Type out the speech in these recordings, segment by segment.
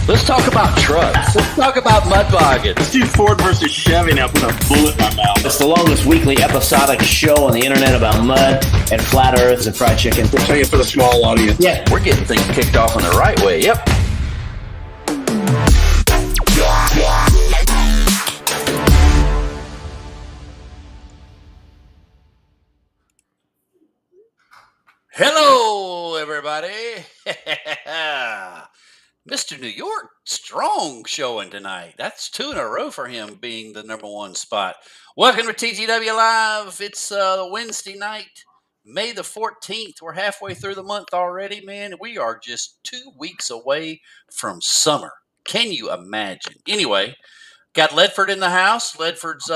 Let's talk about trucks. Let's talk about mud boggins. Let's do Ford versus Chevy now. Put a bullet in my mouth. It's the longest weekly episodic show on the internet about mud and flat earths and fried chicken. We'll tell you for the small audience. Yeah, we're getting things kicked off in the right way. Yep. Hello, everybody. Mr. New York, strong showing tonight. That's 2 in a row for him being the number 1 spot. Welcome to TGW Live. It's Wednesday night, May the 14th. We're halfway through the month already, man. We are just 2 weeks away from summer. Can you imagine? Anyway, got Ledford in the house. Ledford's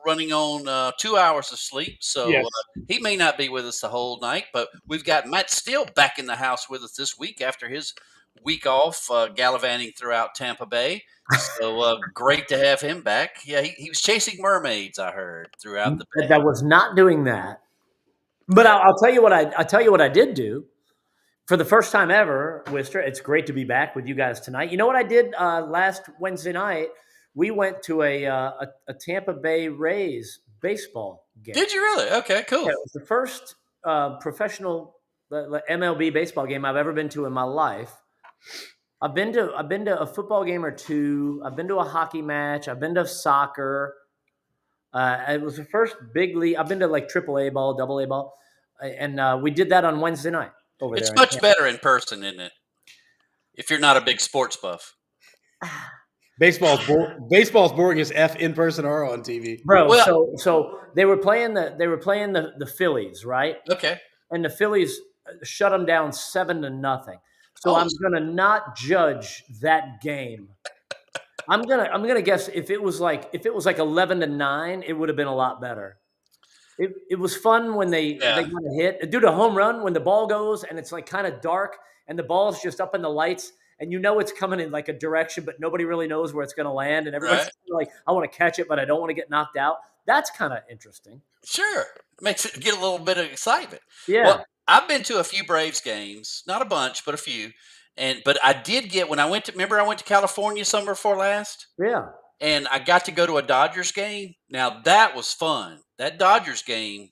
running on 2 hours of sleep, so Yes. he may not be with us the whole night, but we've got Matt Steele back in the house with us this week after his week off gallivanting throughout Tampa Bay. So great to have him back. Yeah, he was chasing mermaids, I heard, throughout the bay. That was not doing that. But I'll tell you what I did do for the first time ever, Wister. It's great to be back with you guys tonight. You know what I did last Wednesday night? We went to a Tampa Bay Rays baseball game. Did you really? Okay, cool. Yeah, it was the first professional MLB baseball game I've ever been to in my life. I've been to a football game or two. I've been to a hockey match. I've been to soccer. It was the first big league. I've been to like AAA ball, AA ball, and we did that on Wednesday night over there. It's much better in person, isn't it? If you're not a big sports buff. Baseball's boring as F in person or on TV, bro. Well, so they were playing the Phillies, right? Okay. And the Phillies shut them down 7-0. So I'm gonna not judge that game. I'm gonna guess if it was like 11-9, it would have been a lot better. It was fun when they got a hit, dude. A home run when the ball goes and it's like kind of dark and the ball's just up in the lights. And you know it's coming in like a direction, but nobody really knows where it's going to land. And everybody's like, I want to catch it, but I don't want to get knocked out. That's kind of interesting. Sure. Makes it get a little bit of excitement. Yeah. Well, I've been to a few Braves games, not a bunch, but a few. But I did get, when I went to California summer before last. Yeah. And I got to go to a Dodgers game. Now that was fun. That Dodgers game,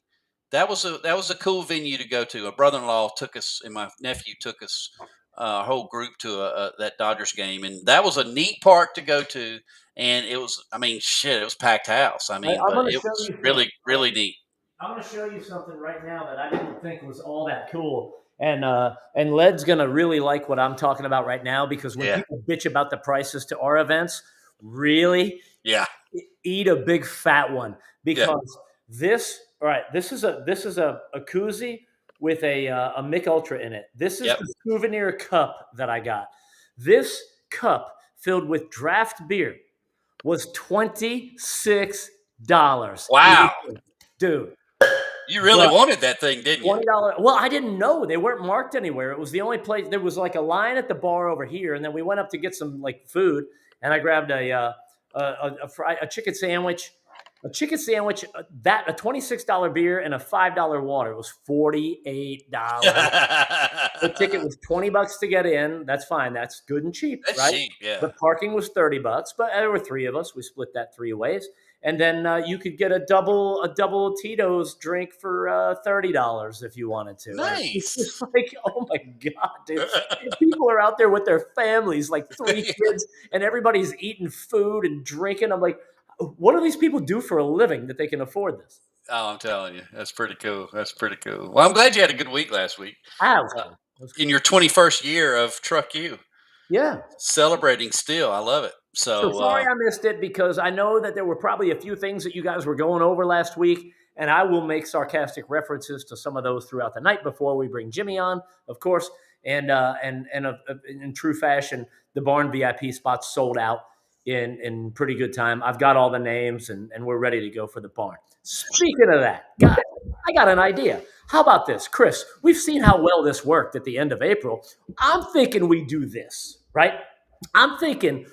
that was a cool venue to go to. A brother-in-law took us and my nephew took us a whole group to that Dodgers game, and that was a neat park to go to. And it was, it was packed house. It was really, really neat. I'm going to show you something right now that I didn't think was all that cool. And Led's going to really like what I'm talking about right now, because when people bitch about the prices to our events, really, eat a big fat one, because this is a koozie with a Mick Ultra in it. This is the souvenir cup that I got. This cup filled with draft beer was $26. Wow. Dude. You really wanted that thing, didn't you? $20. Well, I didn't know. They weren't marked anywhere. It was the only place. There was like a line at the bar over here, and then we went up to get some like food, and I grabbed a chicken sandwich. A chicken sandwich, a $26 beer and a $5 water. It was $48. The ticket was $20 to get in. That's fine. That's good and cheap, That's right? cheap, yeah. The parking was $30, but there were 3 of us. We split that 3 ways, and then you could get a double Tito's drink for $30 if you wanted to. Nice. It's like, oh my god, dude! People are out there with their families, like 3 kids, and everybody's eating food and drinking. I'm like, what do these people do for a living that they can afford this? Oh, I'm telling you, that's pretty cool. That's pretty cool. Well, I'm glad you had a good week last week. Cool. In your 21st year of Truck U. Yeah. Celebrating still. I love it. So sorry I missed it, because I know that there were probably a few things that you guys were going over last week, and I will make sarcastic references to some of those throughout the night before we bring Jimmy on, of course. And in true fashion, the barn VIP spots sold out in pretty good time. I've got all the names, and we're ready to go for the barn. Speaking of that, guys, I got an idea. How about this, Chris? We've seen how well this worked at the end of April. I'm thinking we do this, right? I'm thinking,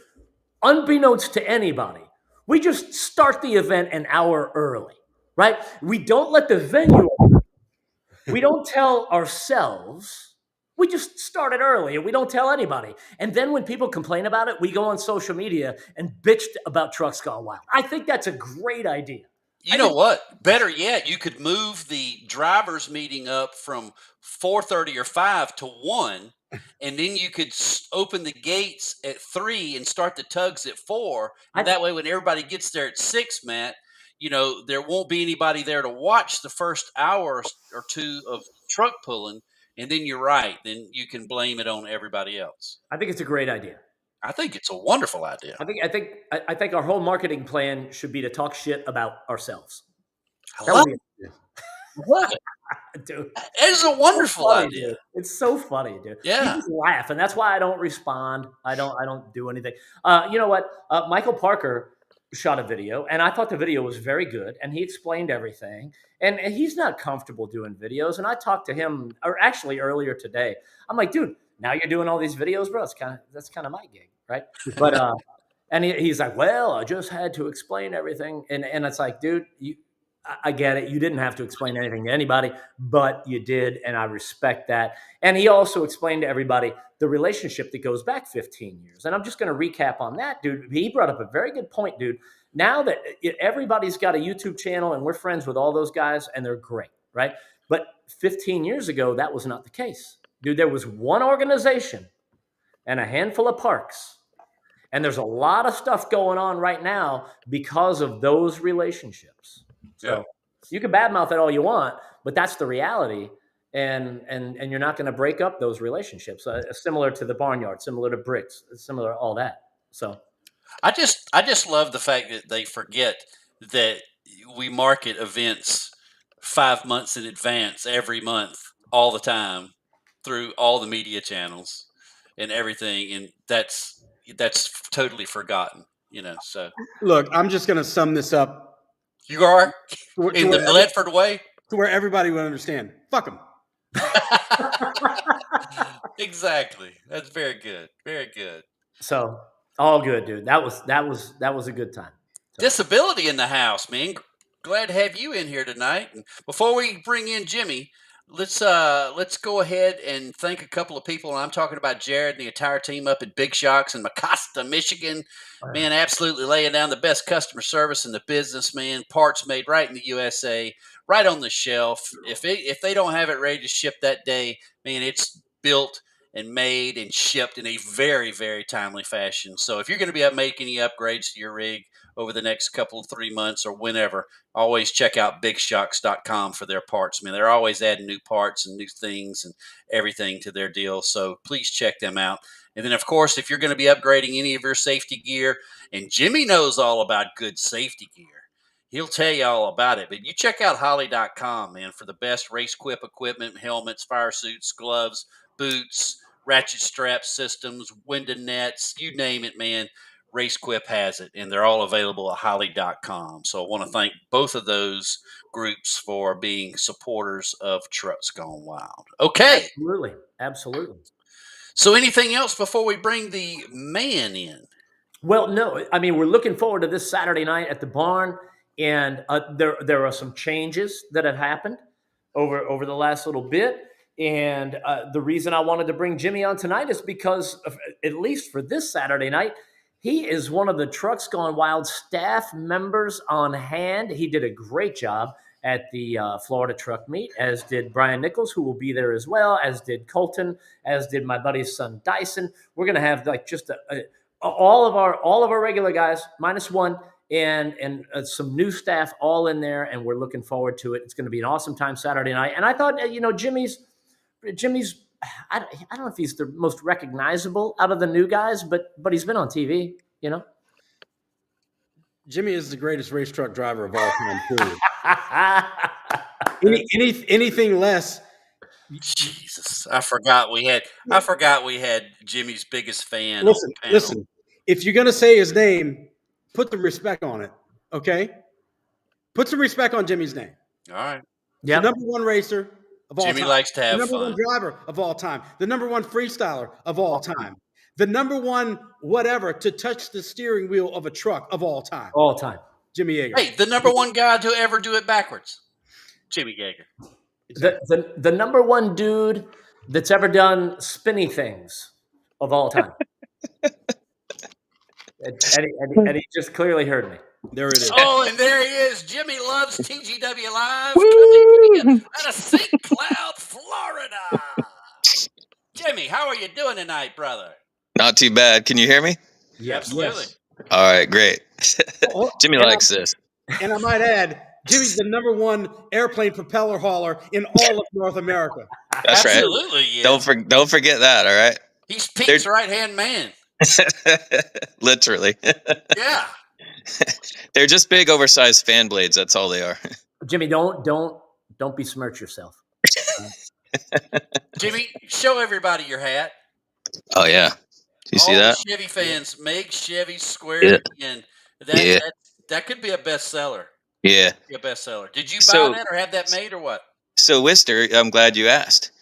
unbeknownst to anybody, we just start the event an hour early, right? We don't let the venue, we don't tell ourselves, We just started early and we don't tell anybody. And then when people complain about it, we go on social media and bitch about Trucks Gone Wild. I think that's a great idea. You know what? Better yet, you could move the drivers meeting up from 4:30 or 5 to 1, and then you could open the gates at 3 and start the tugs at 4. And that way, when everybody gets there at 6, Matt, there won't be anybody there to watch the first hour or two of truck pulling. And then you're right. Then you can blame it on everybody else. I think it's a great idea. I think it's a wonderful idea. I think our whole marketing plan should be to talk shit about ourselves. I love it. Dude, it's a wonderful funny, idea. Dude. It's so funny, dude. Yeah, you just laugh, and that's why I don't respond. I don't do anything. You know what? Michael Parker shot a video, and I thought the video was very good, and he explained everything. And he's not comfortable doing videos. And I talked to him, or actually earlier today. I'm like, dude, now you're doing all these videos, bro. That's kind of my gig, right? But and he's like, well, I just had to explain everything, and it's like, dude, I get it. You didn't have to explain anything to anybody, but you did, and I respect that. And he also explained to everybody the relationship that goes back 15 years. And I'm just going to recap on that, dude. He brought up a very good point, dude. Now that everybody's got a YouTube channel and we're friends with all those guys, and they're great, right? But 15 years ago, that was not the case. Dude, there was one organization and a handful of parks. And there's a lot of stuff going on right now because of those relationships. So you can badmouth it all you want, but that's the reality. And you're not going to break up those relationships. Similar to the barnyard, similar to bricks, similar to all that. So I just love the fact that they forget that we market events 5 months in advance, every month, all the time, through all the media channels and everything, and that's totally forgotten. So Look, I'm just going to sum this up. You are in the Medford way, to where everybody would understand. Fuck them. Exactly. That's very good. Very good. So all good, dude. That was a good time. So. Disability in the house, man. Glad to have you in here tonight. And before we bring in Jimmy, let's go ahead and thank a couple of people. And I'm talking about Jared and the entire team up at Big Shocks in Mecosta, Michigan. Man, absolutely laying down the best customer service in the business, man. Parts made right in the USA, right on the shelf. If they don't have it ready to ship that day, man, it's built and made and shipped in a very, very timely fashion. So if you're going to be making any upgrades to your rig over the next couple of 3 months or whenever, always check out bigshocks.com for their parts. Man, they're always adding new parts and new things and everything to their deal. So please check them out. And then, of course, if you're going to be upgrading any of your safety gear, and Jimmy knows all about good safety gear, he'll tell you all about it. But you check out Holley.com, man, for the best race quip equipment, helmets, fire suits, gloves, boots, ratchet strap systems, window nets, you name it, man. Race Quip has it, and they're all available at Holley.com. So I want to thank both of those groups for being supporters of Trucks Gone Wild. Okay. Absolutely. So anything else before we bring the man in? Well, no. I mean, we're looking forward to this Saturday night at the barn, and there are some changes that have happened over the last little bit. And the reason I wanted to bring Jimmy on tonight is because, at least for this Saturday night, he is one of the Trucks Gone Wild staff members on hand. He did a great job at the Florida Truck Meet, as did Brian Nichols, who will be there as well, as did Colton, as did my buddy's son Dyson. We're going to have like just all of our regular guys minus one, and some new staff all in there, and we're looking forward to it. It's going to be an awesome time Saturday night. And I thought, Jimmy's. I don't know if he's the most recognizable out of the new guys, but he's been on TV, Jimmy is the greatest race truck driver of all time. Period. Anything less? Jesus, I forgot we had Jimmy's biggest fan. Listen. If you're gonna say his name, put the respect on it. Okay, put some respect on Jimmy's name. All right. Yeah. Number one racer of all time. Jimmy likes to have the number fun. one driver of all time. The number one freestyler of all time. The number one whatever to touch the steering wheel of a truck of all time. All time. Jimmy Yeager. Hey, the number one guy to ever do it backwards. Jimmy Yeager. Exactly. The number one dude that's ever done spinny things of all time. And he just clearly heard me. There it is. Oh, and there he is. Jimmy loves TGW Live coming to you out of St. Cloud, Florida. Jimmy, how are you doing tonight, brother? Not too bad. Can you hear me? Absolutely. All right, great. Oh, Jimmy and likes this. And I might add, Jimmy's the #1 airplane propeller hauler in all of North America. That's Absolutely, right. yeah. Don't forget that. All right. He's Pete's right-hand man. Literally. Yeah. They're just big, oversized fan blades. That's all they are. Jimmy, don't besmirch yourself. Jimmy, show everybody your hat. Oh yeah. You see All that? the Chevy fans make Chevy square Yeah. again. Yeah. That could be a bestseller. Yeah. Be a bestseller. Did you So- buy that or have that made or what? So Wister, I'm glad you asked,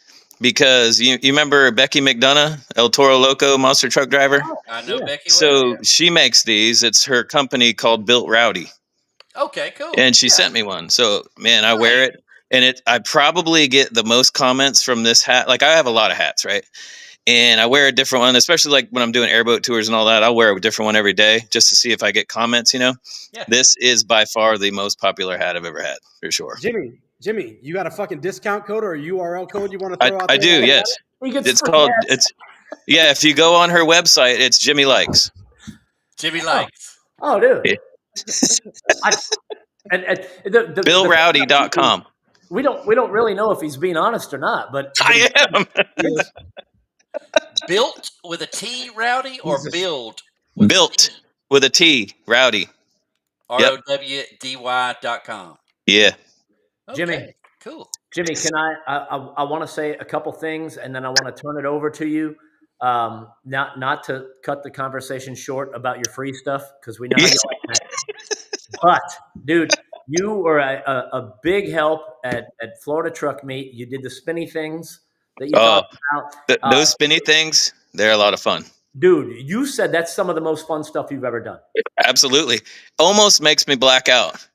because you remember Becky McDonough, El Toro Loco monster truck driver. I know Yeah. Becky. So well, she makes these. It's her company called Built Rowdy. yeah. Okay, cool. And she sent me one. So man, I wear it, and I probably get the most comments from this hat. Like I have a lot of hats, right? And I wear a different one, especially like when I'm doing airboat tours and all that. I'll wear a different one every day just to see if I get comments. Yeah. This is by far the most popular hat I've ever had, for sure. Jimmy, you got a fucking discount code or a URL code you want to throw out I there? do, yes. He gets It's free called hats. if you go on her website, it's Jimmy Likes. Jimmy likes. Oh, dude. Yeah. The BillRowdy.com. we don't really know if he's being honest or not, but I am. Built with a T, Rowdy, or Jesus. build? Built with a T, Rowdy. ROWDY.com. Yeah. Okay, Jimmy. cool. Jimmy, can I want to say a couple things, and then I want to turn it over to you. Not to cut the conversation short about your free stuff, because we know how you like that. But, dude, you were a big help at Florida Truck Meet. You did the spinny things that you talked about. Those spinny things, they're a lot of fun. Dude, you said that's some of the most fun stuff you've ever done. Absolutely. Almost makes me black out.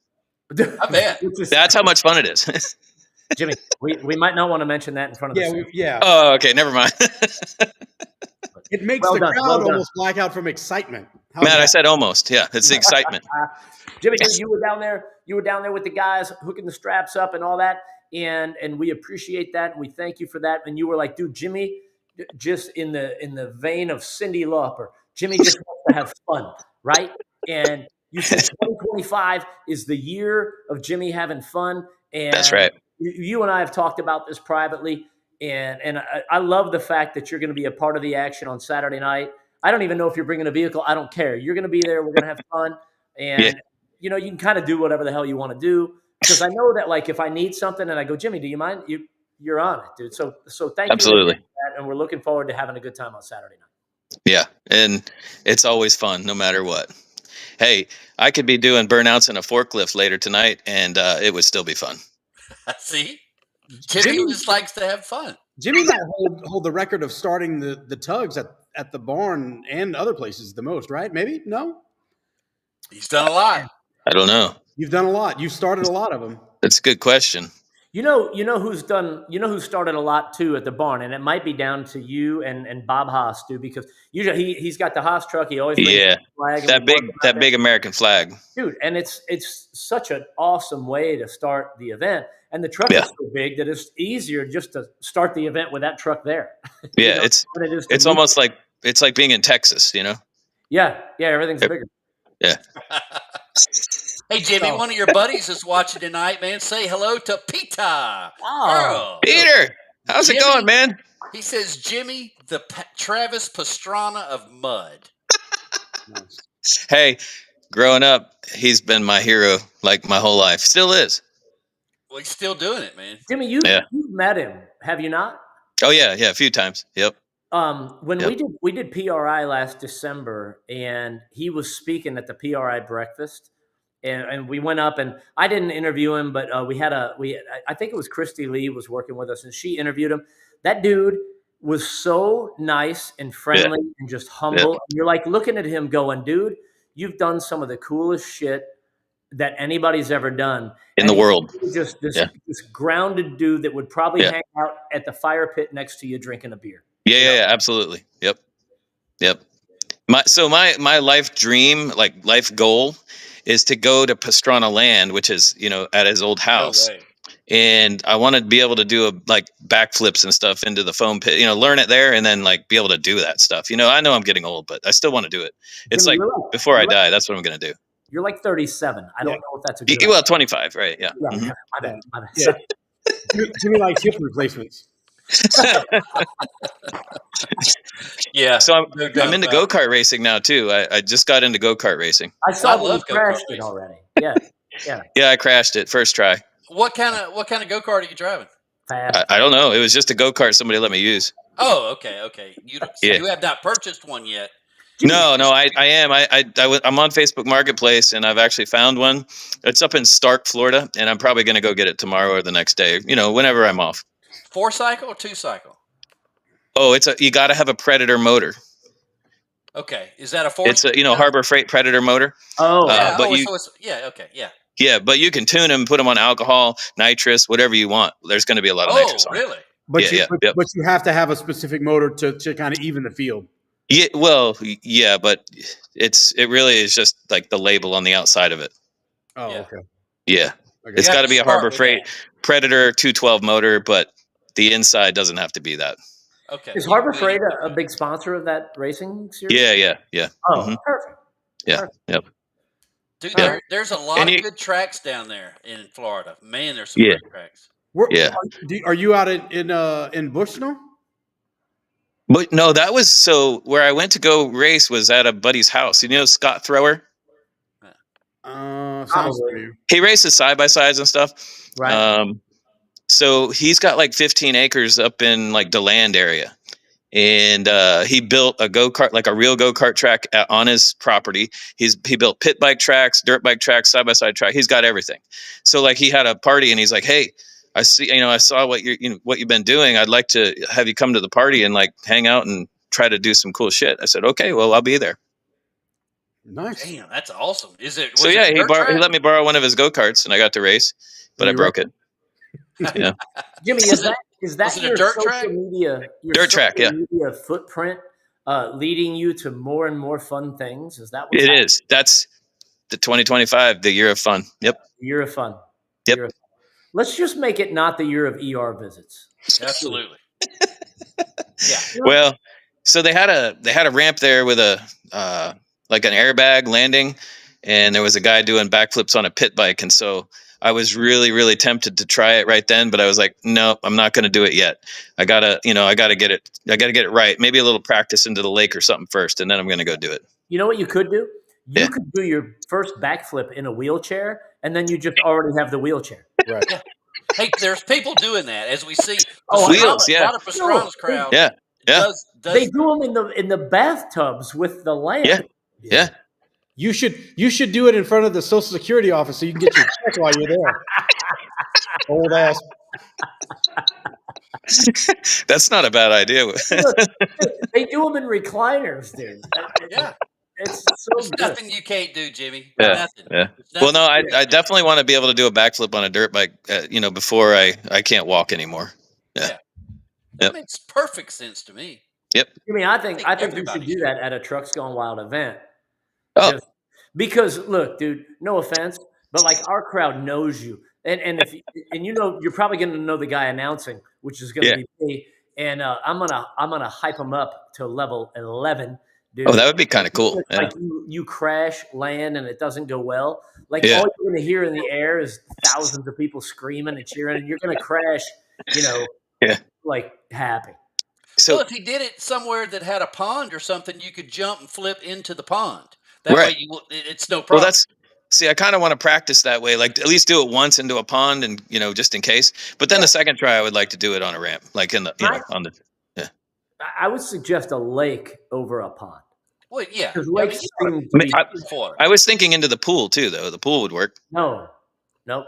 I bet. That's how much fun it is. Jimmy, we might not want to mention that in front of the Yeah. Oh, okay. Never mind. It makes Well the done, crowd well done. almost black out from excitement. How's Matt, that? I said almost. Yeah. It's the excitement. Jimmy, dude, you were down there. You were down there with the guys hooking the straps up and all that, and we appreciate that. And we thank you for that. And you were like, dude, Jimmy, just in the vein of Cyndi Lauper, Jimmy just wants to have fun, right? And you said 2025 is the year of Jimmy having fun. And That's right. You and I have talked about this privately, and I love the fact that you're going to be a part of the action on Saturday night. I don't even know if you're bringing a vehicle. I don't care. You're going to be there. We're going to have fun. And, you can kind of do whatever the hell you want to do. Because I know that, like, if I need something and I go, Jimmy, do you mind? You're on it, dude. So thank you. Absolutely. And we're looking forward to having a good time on Saturday night. Yeah. And it's always fun, no matter what. Hey, I could be doing burnouts in a forklift later tonight, and it would still be fun. See? Jimmy just likes to have fun. Jimmy might hold the record of starting the tugs at the barn and other places the most, right? Maybe? No? He's done a lot. I don't know. You've done a lot. You've started a lot of them. That's a good question. You know who started a lot too at the barn, and it might be down to you and Bob Haas too, because usually he's got the Haas truck. He always brings the flag that big American flag, dude. And it's such an awesome way to start the event. And the truck is so big that it's easier just to start the event with that truck there. Yeah, it's almost like it's like being in Texas, Yeah, everything's bigger. Yeah. Hey, Jimmy, one of your buddies is watching tonight, man. Say hello to Peter. Oh, Peter, how's it going, man? He says, Jimmy, the Travis Pastrana of mud. Hey, growing up, he's been my hero like my whole life. Still is. Well, he's still doing it, man. Jimmy, you've met him, have you not? Oh yeah, a few times. Yep. When we did PRI last December, and he was speaking at the PRI breakfast, and we went up, and I didn't interview him, but I think it was Christy Lee was working with us, and she interviewed him. That dude was so nice and friendly and just humble. Yeah. You're like looking at him going, dude, you've done some of the coolest shit that anybody's ever done in the And he's world. Just this, Yeah. this grounded dude that would probably Yeah. hang out at the fire pit next to you drinking a beer. Yeah, absolutely. Yep. My life dream, like life goal, is to go to Pastrana Land, which is at his old house, way. and I want to be able to do like backflips and stuff into the foam pit. Learn it there, and then like be able to do that stuff. I know I'm getting old, but I still want to do it. It's Jimmy, like before I die, that's what I'm gonna do. You're like 37. I don't know if that's a good Well, 25, right? Yeah. Yeah, Mhm. my bad. Yeah. Jimmy likes hip replacements. Yeah. So no doubt I'm into about go it. kart racing now too. I just got into go kart racing. I saw I that you love go-kart crashed it racing. already. Yeah, yeah. Yeah, I crashed it first try. What kind of go kart are you driving? Fast. I don't know. It was just a go kart somebody let me use. Oh, okay. You Yeah. you have not purchased one yet. No, I am. I'm on Facebook Marketplace, and I've actually found one. It's up in Stark, Florida, and I'm probably going to go get it tomorrow or the next day. Whenever I'm off. 4-cycle or 2-cycle? Oh, you got to have a Predator motor. Okay, is that a 4? It's a Harbor Freight Predator motor. Oh, Yeah. but Yeah. but you can tune them, put them on alcohol, nitrous, whatever you want. There's going to be a lot of nitrous on. Really? But Yeah, but you have to have a specific motor to kind of even the field. Yeah, well, yeah, but it really is just like the label on the outside of it. Oh, Yeah. okay. Yeah, Okay. it's You got have to be a start Harbor with Freight that. Predator 212 motor, but the inside doesn't have to be that. Okay. is Harbor Freight a big sponsor of that racing series? Yeah. Oh, Mhm. perfect. Yeah, Perfect. yep. Dude, Yeah. there's a lot And of you- good tracks down there in Florida. Man, there's some Yeah. great tracks. Yeah. Are you out in Bushnell? But no, that was where I went to go race was at a buddy's house. Scott Thrower? Sounds Probably. familiar. He races side by sides and stuff. Right. So he's got like 15 acres up in like DeLand area. And he built a go-kart, like a real go-kart track on his property. He built pit bike tracks, dirt bike tracks, side-by-side track. He's got everything. So like he had a party and he's like, hey, I see, I saw what you've been doing. I'd like to have you come to the party and like hang out and try to do some cool shit. I said, okay, well, I'll be there. Nice. Damn, that's awesome. Is it? So was yeah, it he dirt track? let me borrow one of his go-karts and I got to race, but I broke it. Yeah. Jimmy, is that was it a your dirt social track? media Dirt track, yeah. media footprint leading you to more and more fun things? Is that what's It happening? is. That's the 2025, the year of fun. Yep. Year of fun. Yep. Year of fun. Let's just make it not the year of ER visits. Absolutely. Yeah. Well, so they had a ramp there with a like an airbag landing, and there was a guy doing backflips on a pit bike, and so I was really, really tempted to try it right then, but I was like, no, I'm not going to do it yet. I gotta get it right. Maybe a little practice into the lake or something first, and then I'm going to go do it. You know what you could do? You Yeah. could do your first backflip in a wheelchair, and then you just already have the wheelchair. Right. Yeah. Hey, there's people doing that as we see. Oh, Wheels, A lot of Pastrana's crowd. Yeah. Yeah. Does They do them in the bathtubs with the lamp. Yeah. You should do it in front of the Social Security office so you can get your check while you're there. Old ass. That's not a bad idea. Look, they do them in recliners, dude. Yeah. It's so There's good. nothing you can't do, Jimmy. Yeah. Nothing. Yeah. There's Well, no, nothing you I can't do. definitely want to be able to do a backflip on a dirt bike, before I can't walk anymore. That Yep. makes perfect sense to me. Jimmy, I think you everybody should do that at a Trucks Gone Wild event. Oh. Just because look, dude, no offense, but like our crowd knows you. And if you're probably gonna know the guy announcing, which is gonna be me. And I'm gonna hype him up to level 11, dude. Oh, that would be kind of cool. It's like you crash, land, and it doesn't go well. Like Yeah. all you're gonna hear in the air is thousands of people screaming and cheering, and you're gonna crash, Yeah. like happy. So Well, if he did it somewhere that had a pond or something, you could jump and flip into the pond. That Right. way, it's no problem. I kind of want to practice that way, like at least do it once into a pond, and just in case. But then the second try, I would like to do it on a ramp, like in the on the. I would suggest a lake over a pond. Well, yeah. Because I mean, lakes seem to be for it. I was thinking into the pool too, though. The pool would work. no, nope.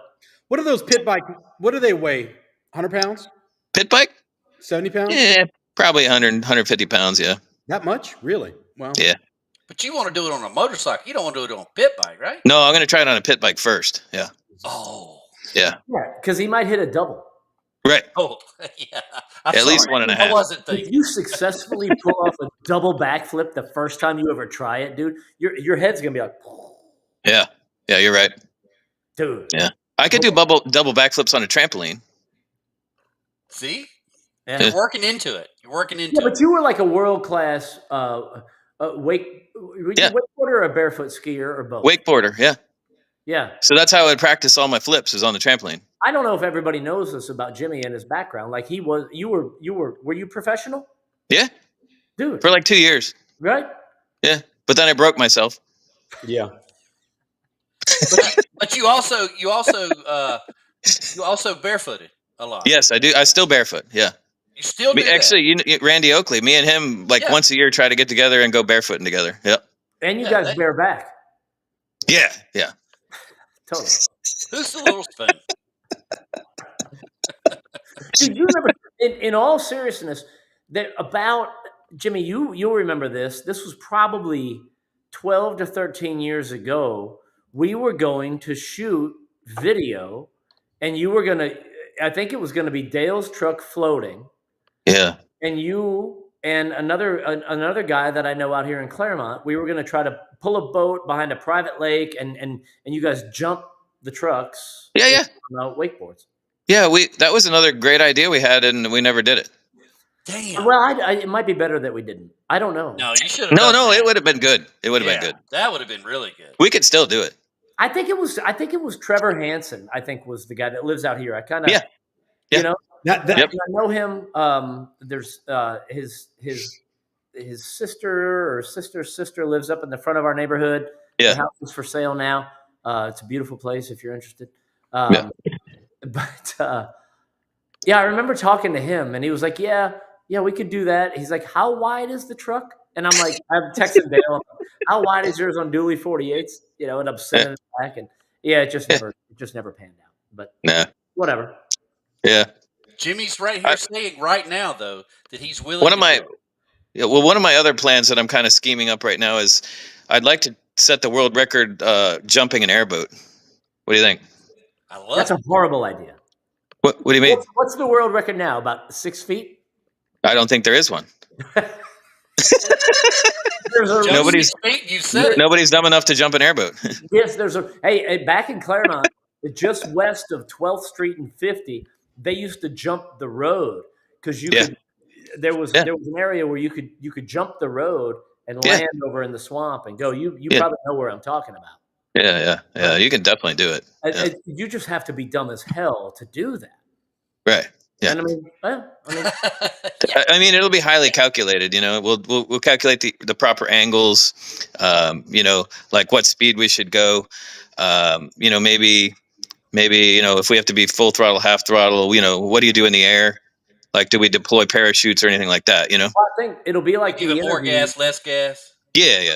What are those pit bike? What do they weigh? 100 pounds? Pit bike? 70 pounds? Yeah, probably 100, 150 pounds. Yeah. That much? Really? Wow. Yeah. But you want to do it on a motorcycle. You don't want to do it on a pit bike, right? No, I'm going to try it on a pit bike first. Yeah. Oh. Yeah. Yeah, because he might hit a double. Right. Oh, yeah. I'm At least sorry. 1.5. I wasn't If thinking. you successfully pull off a double backflip the first time you ever try it, dude, your head's gonna be like, Yeah. Yeah, you're right. dude. Yeah. I could do double backflips on a trampoline. See? Yeah. You're working into it. You're working into Yeah, it. but you were like a world class were you Yeah. wakeboarder or a barefoot skier or both? Wakeboarder. Yeah. Yeah. So that's how I would practice all my flips is on the trampoline. I don't know if everybody knows this about Jimmy and his background. Like were you professional? Yeah. Dude. For like 2 years. Right? Yeah. But then I broke myself. Yeah. But you also barefooted a lot. Yes, I do. I still barefoot. Yeah. You still do that. Actually, Randy Oakley, me and him, like Yeah. once a year, try to get together and go barefooting together. Yep. And you Yeah, guys bare back. Yeah. Yeah. Totally. Who's the little spoon? Dude, you remember in all seriousness that about Jimmy, you'll remember this. This was probably 12 to 13 years ago. We were going to shoot video and you were gonna I think it was gonna be Dale's truck floating, Yeah. and you and another guy that I know out here in Claremont, we were gonna try to pull a boat behind a private lake and you guys jump the trucks Yeah. Yeah. on wakeboards. Yeah. That was another great idea we had, and we never did it. Damn. Well, it might be better that we didn't. I don't know. No, you should have. No, it would have been good. It would have been good. That would have been really good. We could still do it. I think it was Trevor Hansen. I think was the guy that lives out here. I kind of, Yeah. Yeah. you know, Yep. I know him. There's his sister or sister's sister lives up in the front of our neighborhood. Yeah. The house is for sale now. It's a beautiful place if you're interested. Yeah. But yeah, I remember talking to him, and he was like, "Yeah, we could do that." He's like, "How wide is the truck?" And I'm like, I'm texting Dale, "How wide is yours on dually 48s?" You know, and I'm sending it back, and yeah, it just never panned out. But Nah. whatever. Yeah. Jimmy's right here saying right now though that he's willing. One of my other plans that I'm kind of scheming up right now is I'd like to set the world record jumping an airboat. What do you think? I love That's a horrible idea. What do you mean? What's the world record now? About 6 feet? I don't think there is one. There's a Nobody's- You said it. Nobody's dumb enough to jump an airboat. Yes, there's a hey, back in Claremont, just west of 12th Street and 50, they used to jump the road because you Yeah. could. There was an area where you could jump the road and Yeah. land over in the swamp and go. You Yeah. probably know where I'm talking about. Yeah. You can definitely do it. Yeah. You just have to be dumb as hell to do that. Right. Yeah. And I mean, I mean, it'll be highly calculated. You know, we'll calculate the proper angles. You know, like what speed we should go. You know, maybe you know if we have to be full throttle, half throttle. You know, what do you do in the air? Like, do we deploy parachutes or anything like that? You know. I think it'll be like Give it more gas, less gas. Yeah.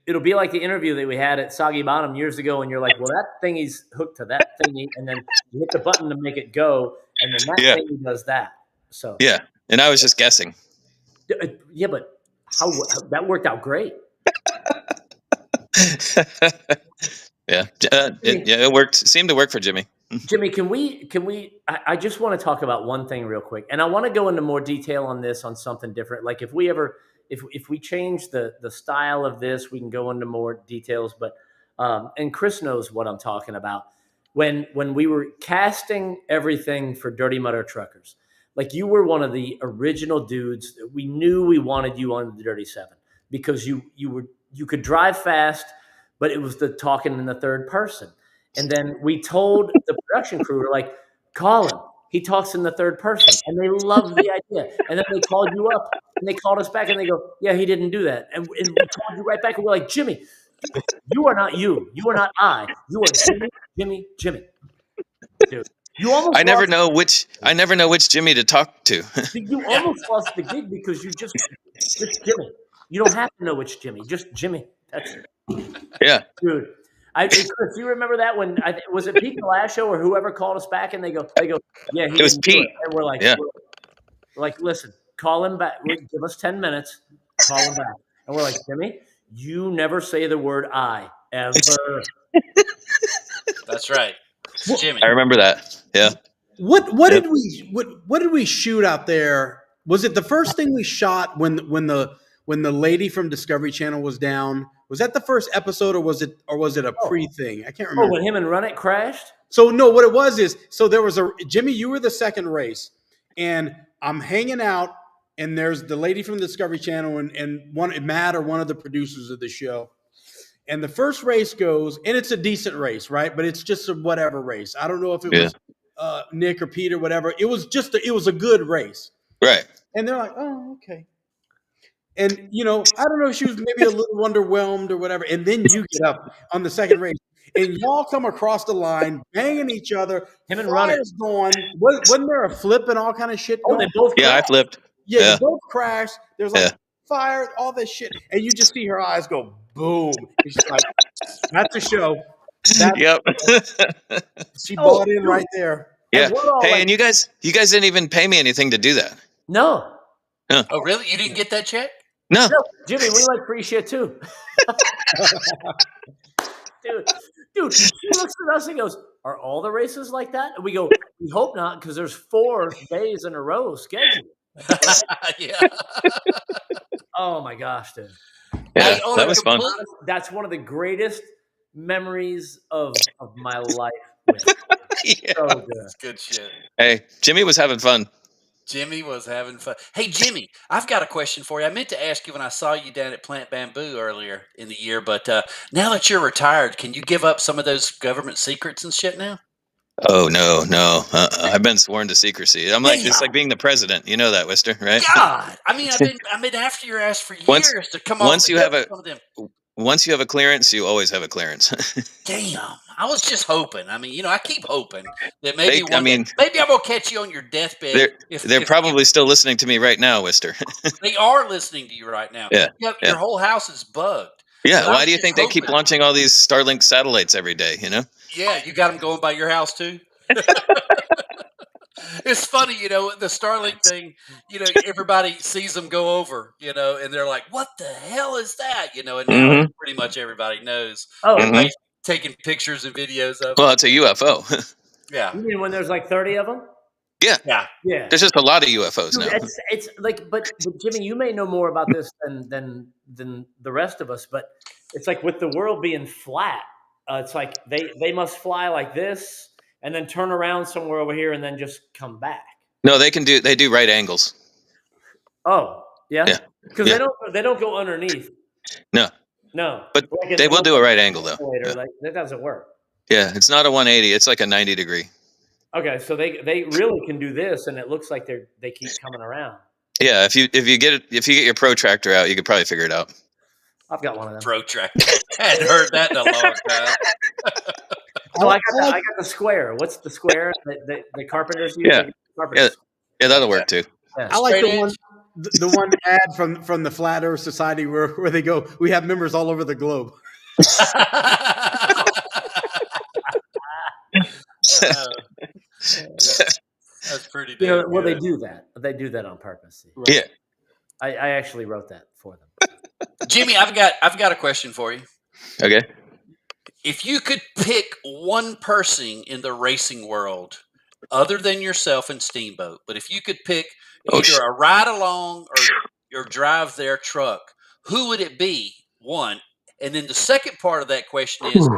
It'll be like the interview that we had at Soggy Bottom years ago, and you're like, well, that thingy's hooked to that thingy, and then you hit the button to make it go, and then that thingy does that. So Yeah. And I was just guessing. yeah, but how that worked out great. Yeah. It worked. Seemed to work for Jimmy. Jimmy, can we? I just want to talk about one thing real quick, and I want to go into more detail on this on something different. Like if we change the style of this, we can go into more details. But and Chris knows what I'm talking about. When we were casting everything for Dirty Mutter Truckers, like you were one of the original dudes that we knew we wanted you on the Dirty Seven because you could drive fast, but it was the talking in the third person. And then we told the production crew, we're like, call him. He talks in the third person. And they loved the idea. And then they called you up and they called us back and they go, yeah, he didn't do that. And we called you right back and we're like, Jimmy, you are not you. You are not I. You are Jimmy. Dude, you almost I never know which Jimmy to talk to. You almost lost the gig because you just Jimmy. You don't have to know which Jimmy, just Jimmy. That's it. Yeah. Dude. Chris, you remember that when was it Pete Galasho or whoever called us back and they go, yeah, It was Pete. And we're like, we're like, listen, call him back. Give us 10 minutes, call him back. And we're like, Jimmy, You never say the word "I" ever. That's right. It's Jimmy. I remember that. Yeah. What Yep. did we shoot out there? Was it the first thing we shot when the lady from Discovery Channel was down? Was that the first episode, or was it a pre thing? I can't Oh, remember. when him and Run It crashed? So no, what it was is, so there was a Jimmy, you were the second race, and I'm hanging out, and there's the lady from the Discovery Channel and one Matt or one of the producers of the show. And the first race goes, and it's a decent race, right? But it's just a whatever race. I don't know if it was Nick or Peter, whatever. It was just it was a good race. Right. And they're like, oh, okay. And I don't know, she was maybe a little underwhelmed or whatever. And then you get up on the second race, and y'all come across the line, banging each other. Him and Run It. Fires going. Wasn't there a flip and all kind of shit Oh, going? they both Yeah, I crashed. flipped. Yeah, Yeah. you both crashed. There's like Yeah. fire, all this shit, and you just see her eyes go boom. And she's like, "That's a show." Yep. She bought in right there. Yeah. And we're all Hey, like- and you guys didn't even pay me anything to do that. No. Oh, really? You didn't get that check? No. No, Jimmy, we like free shit too. Dude, he looks at us and goes, "Are all the races like that?" And we go, "We hope not, because there's 4 days in a row scheduled." Yeah. Oh my gosh, dude. Yeah, Hey, on that a was fun. complete- That's one of the greatest memories of my life. Yeah. So good. That's good shit. Hey, Jimmy was having fun. Jimmy was having fun. Hey, Jimmy, I've got a question for you. I meant to ask you when I saw you down at Plant Bamboo earlier in the year, but now that you're retired, can you give up some of those government secrets and shit now? Oh no. I've been sworn to secrecy. I'm like, it's like being the president. You know that, Wister, right? God, I mean, I've been after your ass for years Once- to come off. once the you have hook a- with some of them. Once you have a clearance, you always have a clearance. Damn, I was just hoping. I mean, I keep hoping that maybe They- I mean- maybe I'm gonna catch you on your deathbed. They're probably still listening to me right now, Wister. They are listening to you right now. Yeah, Your yeah. whole house is bugged. Yeah. But Why I'm do you just think they keep hoping- launching all these Starlink satellites every day? You know? Yeah, you got them going by your house too. It's funny, the Starlink thing. Everybody sees them go over, and they're like, "What the hell is that?" And now Mhm. pretty much everybody knows. Oh, Everybody's taking pictures and videos of. Well, it's a UFO. Yeah, you mean when there's like 30 of them? yeah. Yeah. There's just a lot of UFOs Dude, now. it's like, but Jimmy, you may know more about this than the rest of us, but it's like with the world being flat, it's like they must fly like this and then turn around somewhere over here and then just come back. No, they do right angles. Oh, yeah, Yeah. because Yeah. they don't go underneath. No, No, but Like in they the will do a right angle though. simulator, Yeah. like, that doesn't work. Yeah, it's not a 180. It's like a 90 degree. Okay, so they really can do this, and it looks like they keep coming around. Yeah, if you get your protractor out, you could probably figure it out. I've got one of them. Protractor. I hadn't heard that in a long time. Oh, I got the square. What's the square? The carpenters use. Yeah. The carpenters. Yeah, that'll work too. Yeah. I like Straight the one, the one ad from the Flat Earth Society where they go, "We have members all over the globe." That's pretty. You know, damn well, they good. do that. They do that on purpose. Yeah. I actually wrote that for them. Jimmy, I've got a question for you. Okay. If you could pick one person in the racing world, other than yourself and Steamboat, but if you could pick either a ride along or drive their truck, who would it be? One, and then the second part of that question is,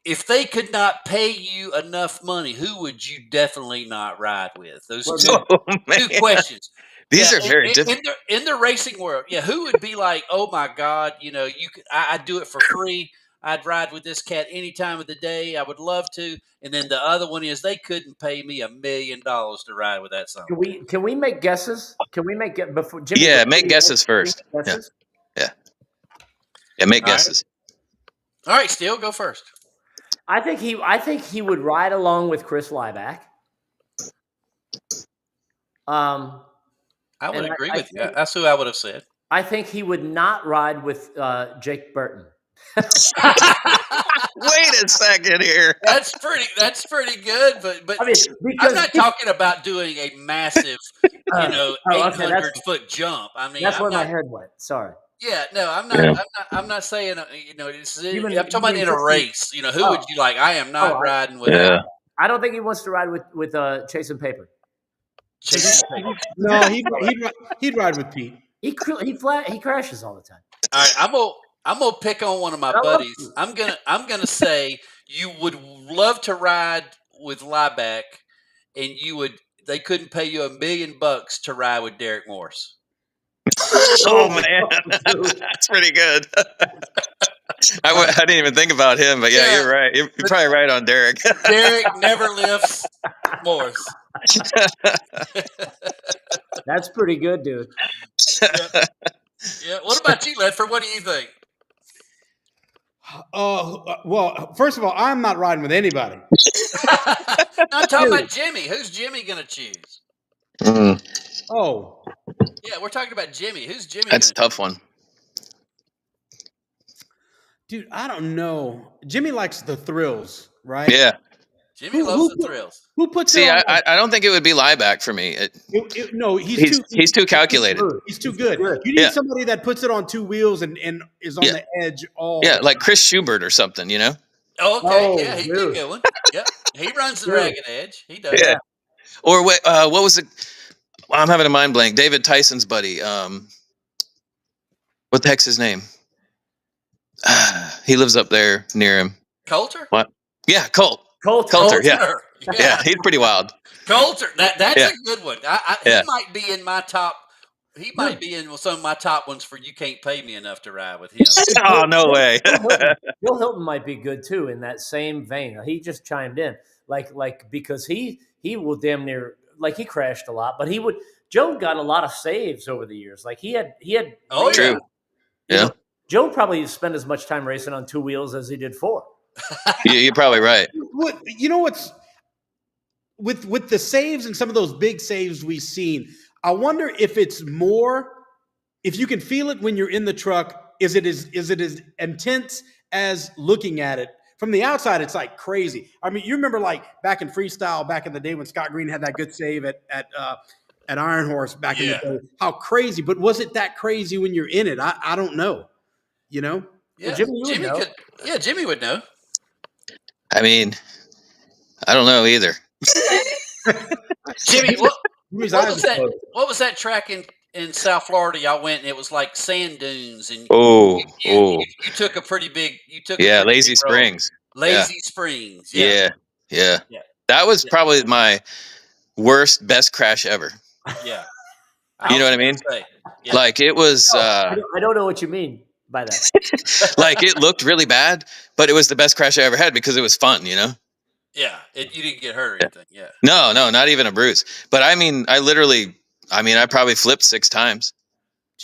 if they could not pay you enough money, who would you definitely not ride with? Those Well, two, Oh, man. two questions. These Yeah, are very in, different. in the racing world. Yeah, who would be like, oh my God, you could, I'd do it for free. I'd ride with this cat any time of the day. I would love to. And then the other one is they couldn't pay me $1 million to ride with that son. Can we make guesses? Can we make it before Jimmy? Yeah, before make you guesses first. guesses? Yeah, make All right. guesses. All right, Steele, go first. I think he would ride along with Chris Lieback. I would And agree I with you. think- That's who I would have said. I think he would not ride with Jake Burton. Wait a second here. That's pretty good, but I mean, because I'm not talking about doing a massive, okay, 800-foot jump. I mean, that's I'm where my not, head went. Sorry. Yeah, no, I'm not. Yeah. I'm not saying. You mean- I'm talking you about mean in a just the- race. Who would you like? I am not Oh, riding with Yeah. I don't think he wants to ride with Chasing Paper. Chasing Paper. No, he'd ride with Pete. He crashes all the time. All right, I'm gonna pick on one of my I love buddies. I'm gonna say you would love to ride with Lieback, and they couldn't pay you $1 million to ride with Derek Morris. Oh man, that's pretty good. I didn't even think about him, but yeah, Yeah. you're right. You're probably right on Derek. Derek never lifts Morris. That's pretty good, dude. Yeah. What about you, Ledford? What do you think? Well, first of all, I'm not riding with anybody. I'm talking about Jimmy. Who's Jimmy gonna choose? Oh, Yeah, we're talking about Jimmy. Who's Jimmy? That's a gonna tough one. dude, I don't know. Jimmy likes the thrills, right? Yeah. Jimmy loves the thrills. Who puts See, it on? I don't think it would be Lieback for me. No, he's too calculated. He's too good. You need Yeah. somebody that puts it on two wheels and is on the edge all. Yeah, like Chris Schubert or something, you know? Okay, Oh, yeah, he'd be dude. a good one. Yep, he runs the Dude. ragged edge. He does. Yeah. Or what was it? I'm having a mind blank. David Tyson's buddy. What the heck's his name? He lives up there near him. Coulter. What? Yeah, Coulter. Coulter. Yeah. Yeah, he's pretty wild. Coulter. That's Yeah. a good one. Yeah. He might be in my top. He might be in some of my top ones for you can't pay me enough to ride with him. Oh, no way. Bill Hilton might be good too in that same vein. He just chimed in, like because he will damn near he crashed a lot, but Joe got a lot of saves over the years. Like he had. Oh, True. yeah. Yeah. know, Joe probably spent as much time racing on two wheels as he did four. You're probably right. What's with the saves and some of those big saves we've seen. I wonder if it's more, if you can feel it when you're in the truck. Is it as intense as looking at it from the outside? It's like crazy. I mean, you remember like back in freestyle, back in the day when Scott Green had that good save at Iron Horse back in the day. How crazy! But was it that crazy when you're in it? I don't know. You know? Yeah, Jimmy would know. Jimmy would know. I mean, I don't know either. Jimmy, what Jimmy's was eyes that? exploded. What was that track in South Florida? Y'all went and it was like sand dunes, and You took a pretty big. Yeah, Lazy Springs. Lazy Springs. Yeah. Yeah. That was probably my best crash ever. Yeah. You know what I mean? Yeah. Like it was I don't know what you mean by that. like it looked really bad, but it was the best crash I ever had because it was fun, you know? Yeah. You didn't get hurt or anything. Yeah. No, not even a bruise. But I mean, I probably flipped 6 times.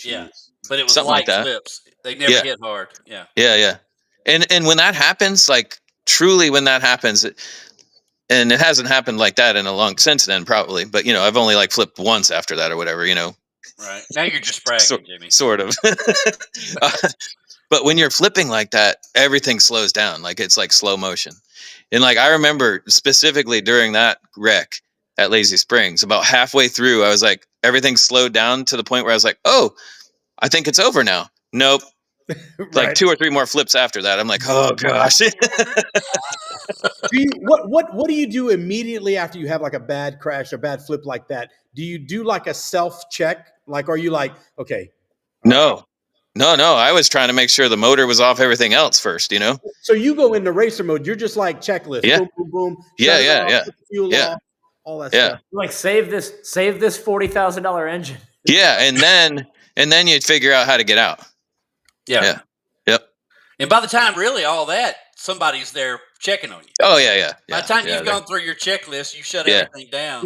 Yeah. But it was Something like that. flips. They never hit hard. Yeah. Yeah. And when that happens, like truly when that happens, and it hasn't happened like that in a long since then, probably. But I've only like flipped once after that or whatever, Right. Now you're just bragging, Jimmy. Sort of. But when you're flipping like that, everything slows down. Like it's like slow motion. And like I remember specifically during that wreck at Lazy Springs, about halfway through, I was like, everything slowed down to the point where I was like, oh, I think it's over now. Nope. Right. Like 2 or 3 more flips after that. I'm like, oh gosh. What do you do immediately after you have like a bad crash or bad flip like that? Do you do like a self check? Like, are you like, okay? No. I was trying to make sure the motor was off everything else first, So you go into racer mode. You're just like checklist. Yeah. Boom, boom, boom. Yeah. Put the fuel Yeah. off, all that Yeah. stuff. Like save this $40,000 engine. Yeah. And then you'd figure out how to get out. Yeah. Yep. And by the time really all that, somebody's there checking on you. Oh yeah. By the time you've gone through your checklist, you shut everything down.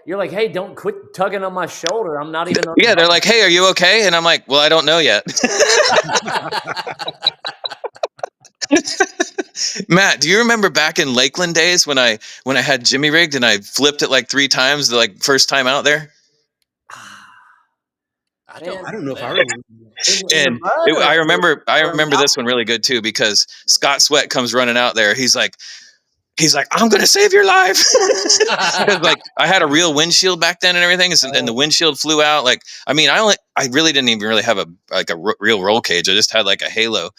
You're like, hey, don't quit tugging on my shoulder. I'm not even. Yeah, they're like, hey, are you okay? And I'm like, well, I don't know yet. Matt, do you remember back in Lakeland days when I had Jimmy rigged and I flipped it like 3 times the like first time out there? I don't know if I remember. And I remember this one really good too because Scott Sweat comes running out there. He's like, I'm gonna save your life because like I had a real windshield back then and everything, and the windshield flew out. Like, I mean, I I really didn't even really have a real roll cage. I just had like a halo,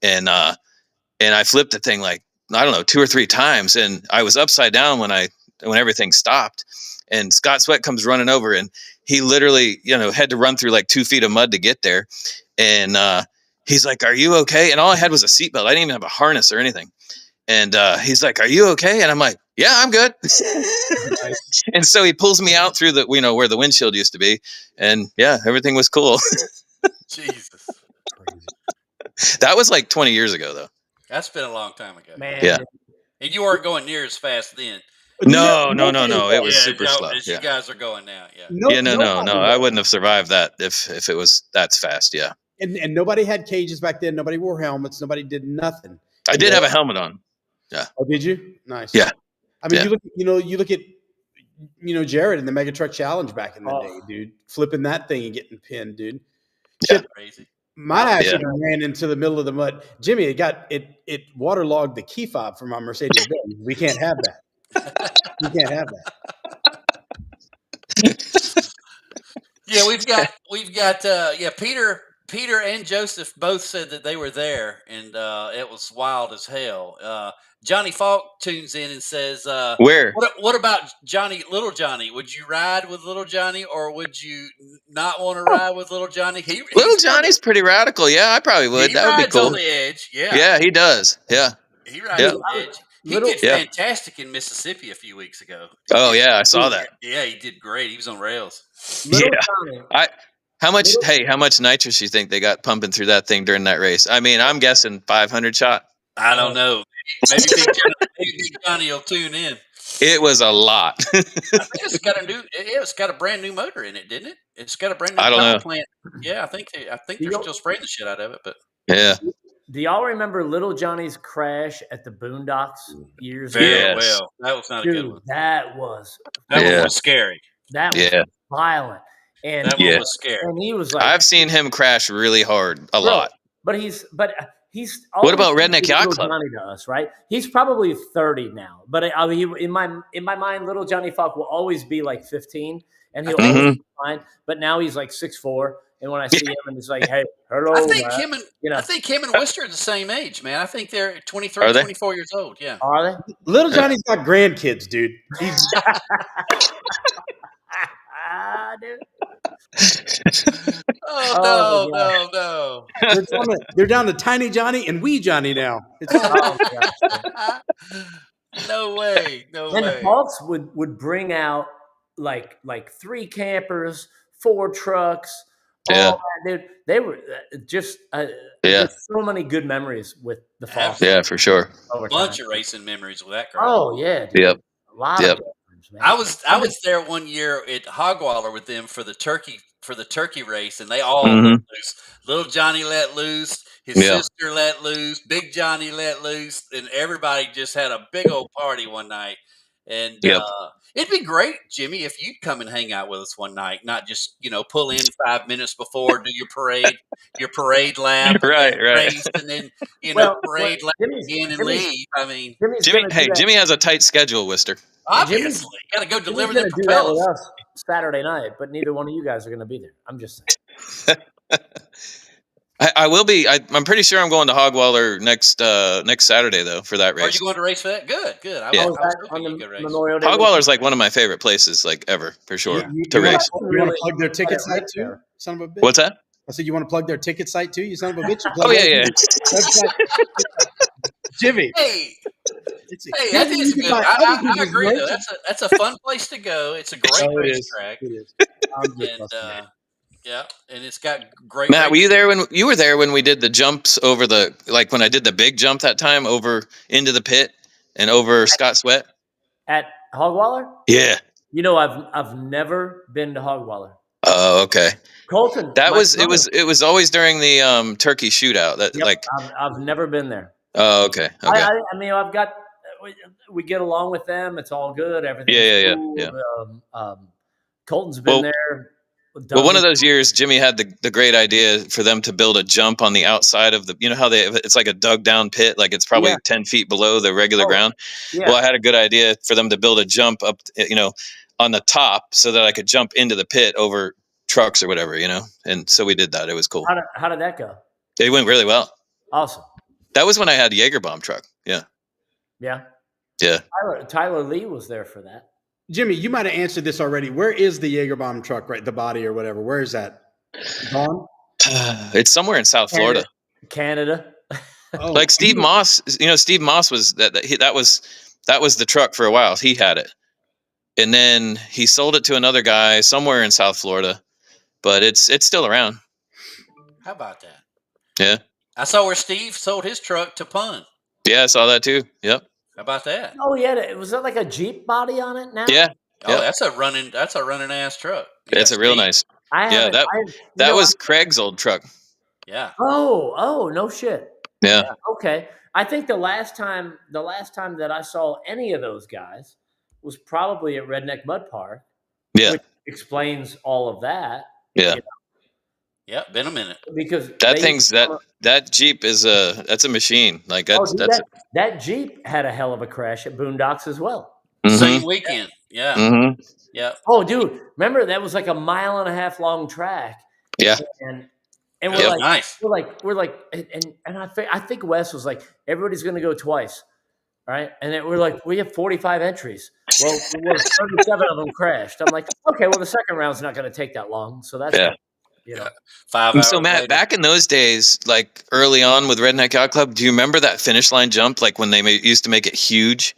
and I flipped the thing like, I don't know, 2 or 3 times, and I was upside down when everything stopped. And Scott Sweat comes running over, and he literally, had to run through like 2 feet of mud to get there. And he's like, "Are you okay?" And all I had was a seatbelt. I didn't even have a harness or anything. And he's like, "Are you okay?" And I'm like, "Yeah, I'm good." And so he pulls me out through the, where the windshield used to be. And yeah, everything was cool. Jesus. That was like 20 years ago, though. That's been a long time ago. Man. Yeah. And you weren't going near as fast then. No. It was super slow. As you guys are going now. Yeah. No. I wouldn't have survived that if it was that fast. Yeah. And nobody had cages back then. Nobody wore helmets. Nobody did nothing. I did have a helmet on. Yeah. Oh, did you? Nice. Yeah. I mean, you look at Jared in the Mega Truck Challenge back in the day, dude, flipping that thing and getting pinned, dude. Yeah. Crazy. My accident ran into the middle of the mud. Jimmy, it waterlogged the key fob from my Mercedes Benz. We can't have that. We can't have that. Yeah, we've got Peter and Joseph both said that they were there, and it was wild as hell. Johnny Falk tunes in and says, "Where? What about Little Johnny? Would you ride with Little Johnny, or would you not want to ride with Little Johnny?" Little Johnny's pretty radical. Yeah, I probably would. That would be cool. On the edge. Yeah. Yeah, he does. Yeah. He rides on the edge. He did fantastic in Mississippi a few weeks ago. Oh yeah, I saw that. Yeah, he did great. He was on rails. How much nitrous you think they got pumping through that thing during that race? I mean, I'm guessing 500 shot. I don't know. Maybe Big Johnny will tune in. It was a lot. I think it's got a brand new motor in it, didn't it? It's got a brand new power plant. Yeah, I think they're still spraying the shit out of it, but yeah. Do y'all remember Little Johnny's crash at the Boondocks years ago? Very well. That was not a good one. That was scary. That was violent. And that one was scary. And he was like, I've seen him crash really hard a lot. But he's what about Redneck Yacht Club? Johnny to us, right? He's probably 30 now, but in my mind, Little Johnny Falk will always be like 15, and he'll always be fine. But now he's like 6'4", and when I see him, and he's like, "Hey, hello." I think him and Wister are the same age, man. I think they're 23, 24 years old. Yeah, are they? Little Johnny's got grandkids, dude. He's dude. No. They're down to Tiny Johnny and Wee Johnny now. No way. And the Falks would bring out like 3 campers, 4 trucks. Yeah, dude, they were just there's so many good memories with the Falks. Yeah, for sure. A bunch of racing memories with that crowd. Oh yeah, dude. Yep. A lot of memories, man. I was there one year at Hogwaller with them for the turkey race, and they all let loose. Little Johnny let loose, his sister let loose, Big Johnny let loose, and everybody just had a big old party one night. And it'd be great, Jimmy, if you'd come and hang out with us one night, not just pull in 5 minutes before, do your parade lap, right, race, and then parade lap again and leave. I mean, Jimmy has a tight schedule, Wister. Obviously, got to go deliver the propellers. Do that with us Saturday night, but neither one of you guys are going to be there. I'm just saying. I will be. I'm pretty sure I'm going to Hogwaller next Saturday though for that race. Are you going to race for that? Good. Hogwaller is like one of my favorite places like ever for sure to race. You want to plug their ticket site too, son of a bitch? What's that? I said you want to plug their ticket site too, you son of a bitch. Oh yeah. Jimmy. Hey, that is good. I agree though. That's a fun place to go. It's a great racetrack. It is. And it's got great. Matt, were you there when we did the jumps over when I did the big jump that time over into the pit and over Scott Sweat at Hogwaller? Yeah. I've never been to Hogwaller. Oh, okay. Colton. It was always during the turkey shootout. I've never been there. Oh, okay. I mean, we get along with them. It's all good. Everything's cool. Yeah. Colton's been there. Well, one of those years, Jimmy had the great idea for them to build a jump on the outside of how it's like a dug down pit, like it's probably 10 feet below the regular ground. Yeah. Well, I had a good idea for them to build a jump up, on the top so that I could jump into the pit over trucks or whatever, and so we did that. It was cool. How did that go? It went really well. Awesome. That was when I had a Yeager bomb truck. Yeah. Tyler Lee was there for that. Jimmy, you might have answered this already. Where is the Yeager bomb truck, right? The body or whatever. Where is that? Gone? It's somewhere in South Florida. Canada. Oh, Like Steve Moss, Steve Moss was that was the truck for a while. He had it. And then he sold it to another guy somewhere in South Florida, but it's still around. How about that? Yeah. I saw where Steve sold his truck to Pun. Yeah, I saw that too. Yep. How about that? Oh yeah, was that like a Jeep body on it now? Yeah. Oh, Yep. that's a running ass truck. It's a real nice. I That was Craig's old truck. Yeah. Oh, no shit. Yeah. Okay. I think the last time that I saw any of those guys was probably at Redneck Mud Park. Yeah. Which explains all of that. Yeah. Yeah, been a minute. Because that Jeep is that's a machine. Like that Jeep had a hell of a crash at Boondocks as well. Same weekend. Yeah. Mm-hmm. Yeah. Oh, dude, remember that was like a 1.5 mile long track. Yeah. And we're like, nice. we're like, and I think Wes was like, everybody's going to go twice, right? And then we're like, we have 45 entries. Well, 37 of them crashed. I'm like, okay, well, the second round's not going to take that long, so that's Yeah. 5 hours. So Matt, later. back in those days, like early on with Redneck Yacht Club, do you remember that finish line jump? Like when they used to make it huge.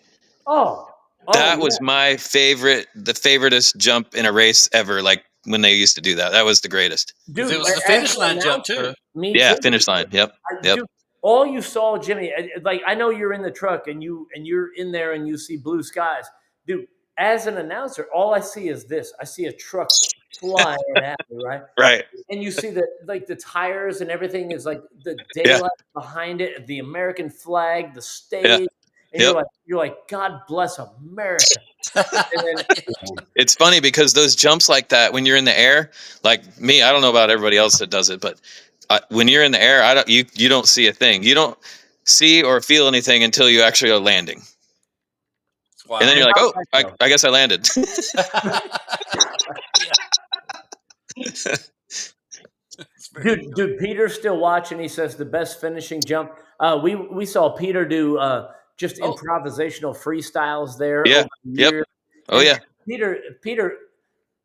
That was my favorite, the favoriteest jump in a race ever. Like when they used to do that, that was the greatest. Dude, it was the finish line jump too. Yeah, finish line. Yep. Dude, all you saw, Jimmy, like I know you're in the truck and you're in there and you see blue skies, dude. As an announcer, all I see is this. I see a truck flying at me, right? Right. And you see the tires and everything is like the daylight behind it, the American flag, the stage. Yeah. And you're like, God bless America. It's funny because those jumps like that, when you're in the air, like me, I don't know about everybody else that does it, but when you're in the air, you don't see a thing. You don't see or feel anything until you actually are landing. Wow. And then you're like, oh, I guess I landed. Dude, Peter's still watching. He says the best finishing jump. We saw Peter do just improvisational freestyles there. Yeah. Yep. Oh yeah. Peter,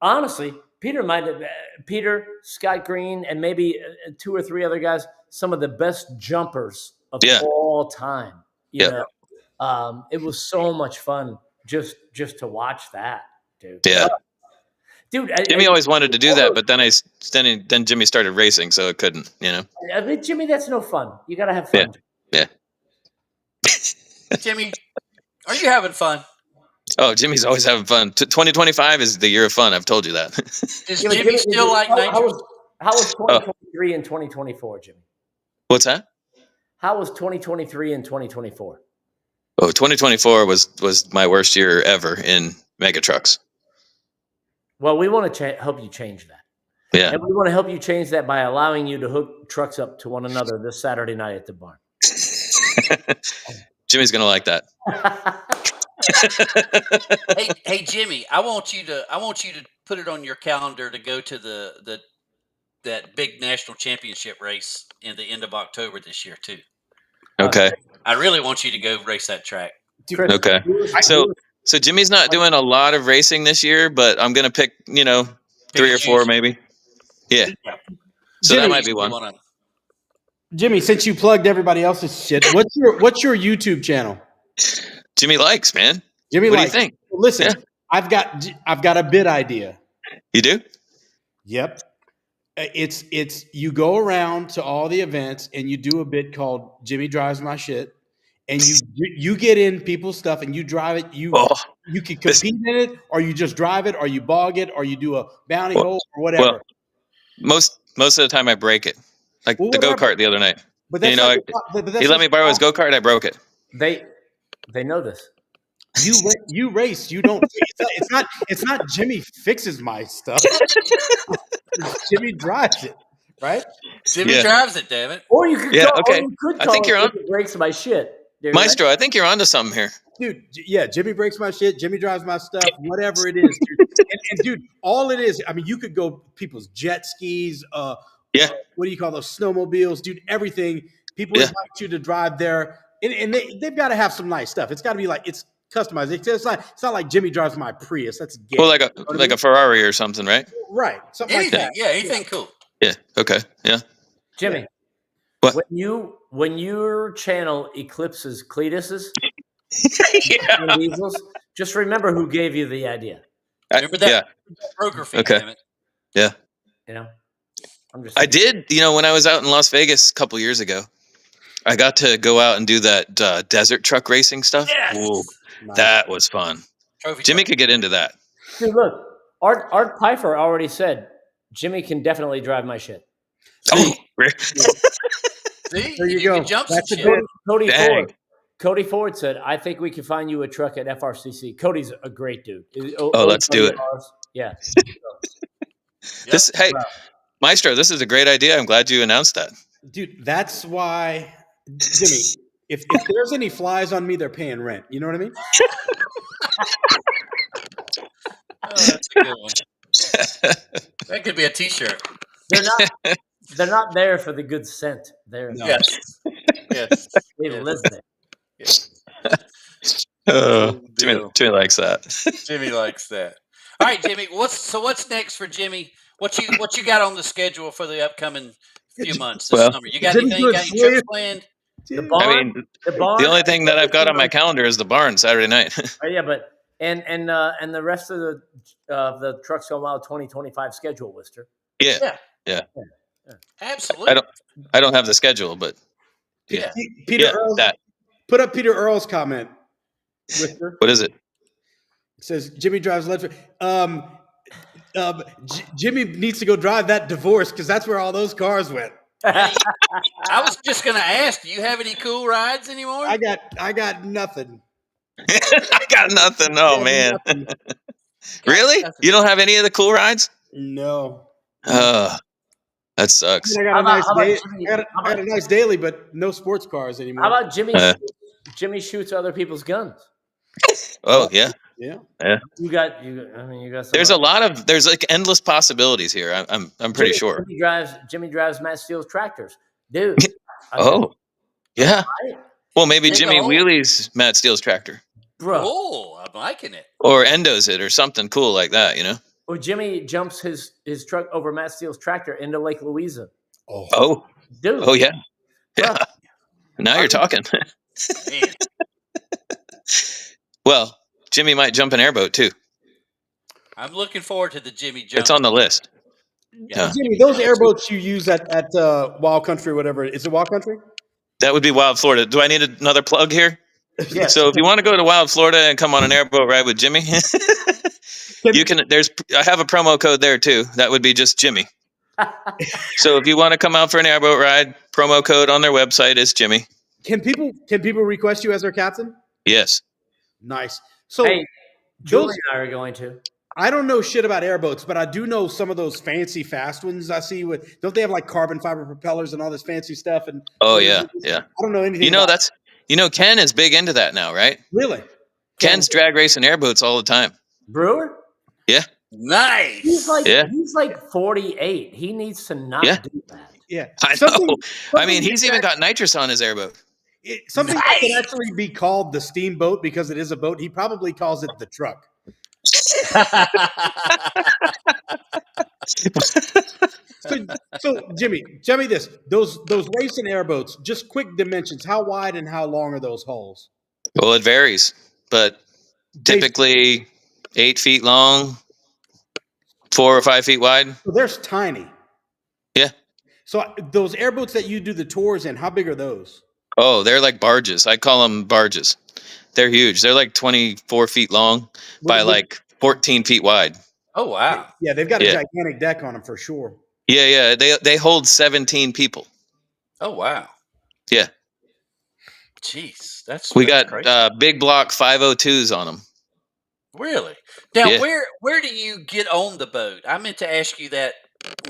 honestly, Peter, Scott Green, and maybe 2 or 3 other guys, some of the best jumpers of all time. You know? It was so much fun just to watch that, dude. Yeah. Dude, Jimmy always wanted to do that, but then Jimmy started racing, so it couldn't, I mean, Jimmy, that's no fun. You got to have fun. Yeah. Jimmy, are you having fun? Oh, Jimmy's always having fun. 2025 is the year of fun. I've told you that. Is Jimmy still like nitrous? How was 2023 and 2024, Jimmy? What's that? How was 2023 and 2024? Oh, 2024 was my worst year ever in mega trucks. Well, we want to help you change that. Yeah. And we want to help you change that by allowing you to hook trucks up to one another this Saturday night at the barn. Jimmy's going to like that. hey, Jimmy, I want you to put it on your calendar to go to that big national championship race in the end of October this year too. Okay. I really want you to go race that track. Okay. So Jimmy's not doing a lot of racing this year, but I'm going to pick, 3 or 4 maybe. Yeah. So Jimmy, that might be one. Jimmy, since you plugged everybody else's shit, what's your YouTube channel? Jimmy Likes, man. Jimmy what Likes. Do you think? Well, listen, I've got a bid idea. You do? Yep. It's you go around to all the events and you do a bit called Jimmy Drives My Shit, and you get in people's stuff and you drive it. You can compete in it, or you just drive it, or you bog it, or you do a bounty hole or whatever. Well, most of the time I break it, like the go-kart the other night. But that's he let me borrow his go-kart and I broke it. They know this. You race. You don't. It's not Jimmy fixes my stuff. Jimmy drives it, right? Jimmy drives it, damn it. Or you could okay. I think you're on. Breaks my shit. Dude, Maestro, I think you're onto something here. Dude, yeah, Jimmy breaks my shit. Jimmy drives my stuff, whatever it is, dude. And dude, all it is, I mean, you could go people's jet skis, Yeah. what do you call those snowmobiles, dude? Everything. People Yeah. invite you to drive there, and they've got to have some nice stuff. It's got to be like it's customized. It's not like Jimmy drives my Prius. That's gay. Well, like You know what I a mean? Ferrari or something, right? Right, something like Anything, that. yeah, anything cool. Yeah. Okay. Yeah. Jimmy, What? when your channel eclipses Cletus's Yeah. and Weasels, just remember who gave you the idea. Remember that Yeah. broker fee, Okay. damn it. Yeah. You know, I'm just. I did. When I was out in Las Vegas a couple years ago, I got to go out and do that desert truck racing stuff. Yes. Ooh, Nice. that was fun. Trophy Jimmy truck. could get into that. Dude, look, Art Pfeiffer already said Jimmy can definitely drive my shit. Oh, See, There you go. can jump some That's a shit. good- Cody Dang. Ford. Cody Ford said, "I think we can find you a truck at FRCC." Cody's a great dude. Oh, let's do it. Yeah. This, hey, Wow. Maestro, this is a great idea. I'm glad you announced that. Dude, that's why, Jimmy. If there's any flies on me, they're paying rent. You know what I mean? Oh, that's a good one. That could be a T-shirt. They're not there for the good scent. They're No. Yes. Yes. they Yes. live there. Yes. Jimmy likes that. Jimmy likes that. All right, Jimmy. What's next for Jimmy? What you got on the schedule for the upcoming few months this Well, summer? You got Jimmy's anything? You got any doing trips planned? The Dude. barn, I mean, the barn. the only thing that I've got on my calendar is the barn Saturday night. Oh, yeah, but and the rest of the Trucks Go Wild 2025 schedule, Lister. Yeah. Absolutely. I don't have the schedule, but yeah. Peter Yeah, Earls, that. put up Peter Earl's comment. Whisker. What is it? It says Jimmy drives Ledford. Jimmy needs to go drive that divorce because that's where all those cars went. I was just going to ask, do you have any cool rides anymore? I got nothing. I got nothing. Oh, man. Nothing. Really? Nothing. You don't have any of the cool rides? No. That sucks. I got a How about- nice how about day. Jimmy- I got a nice daily, but no sports cars anymore. How about Jimmy? Uh. Jimmy shoots other people's guns. Oh, yeah. Yeah. You got. Some There's like endless possibilities here. I'm pretty sure. Jimmy drives Matt Steele's tractors, dude. Oh, yeah. Right? Well, maybe Big Jimmy ol'. wheelies Matt Steele's tractor, Bro. Oh, I'm liking it. or endos it, or something cool like that. Or Jimmy jumps his truck over Matt Steele's tractor into Lake Louisa. Oh, Dude. oh yeah, Bro. yeah. Now you're talking. Man. Well, Jimmy might jump an airboat too. I'm looking forward to the Jimmy jump. It's on the list. Yeah. Jimmy, those airboats you use at Wild Country, whatever. Is it Wild Country? That would be Wild Florida. Do I need another plug here? Yeah. So if you want to go to Wild Florida and come on an airboat ride with Jimmy, you can. I have a promo code there too. That would be just Jimmy. So if you want to come out for an airboat ride, promo code on their website is Jimmy. Can people request you as their captain? Yes. Nice. So Hey, Julie and I are going to. I don't know shit about airboats, but I do know some of those fancy fast ones I see with. Don't they have like carbon fiber propellers and all this fancy stuff? And Oh yeah, yeah. I don't know anything. about Ken is big into that now, right? really. Ken's drag racing airboats all the time. Brewer? Yeah. Nice. He's like Yeah. he's like 48. He needs to not Yeah. do that. Yeah, I Something- know. I mean, something he's that- even got nitrous on his airboat. something that could actually be called the steamboat because it is a boat. He probably calls it the truck. So Jimmy, tell me this: those racing airboats, just quick dimensions. How wide and how long are those holes? Well, it varies, but typically 8 feet long, 4 or 5 feet wide. So they're tiny. Yeah. So those airboats that you do the tours in, how big are those? Oh, they're like barges. I call them barges. They're huge. They're like 24 feet long by like 14 feet wide. Oh wow. Yeah, they've got a Yeah. gigantic deck on them for sure. Yeah. They hold 17 people. Oh wow. Yeah. Jeez, that's We that's got crazy. big block 502s on them. Really? Now, Yeah. where do you get on the boat? I meant to ask you that.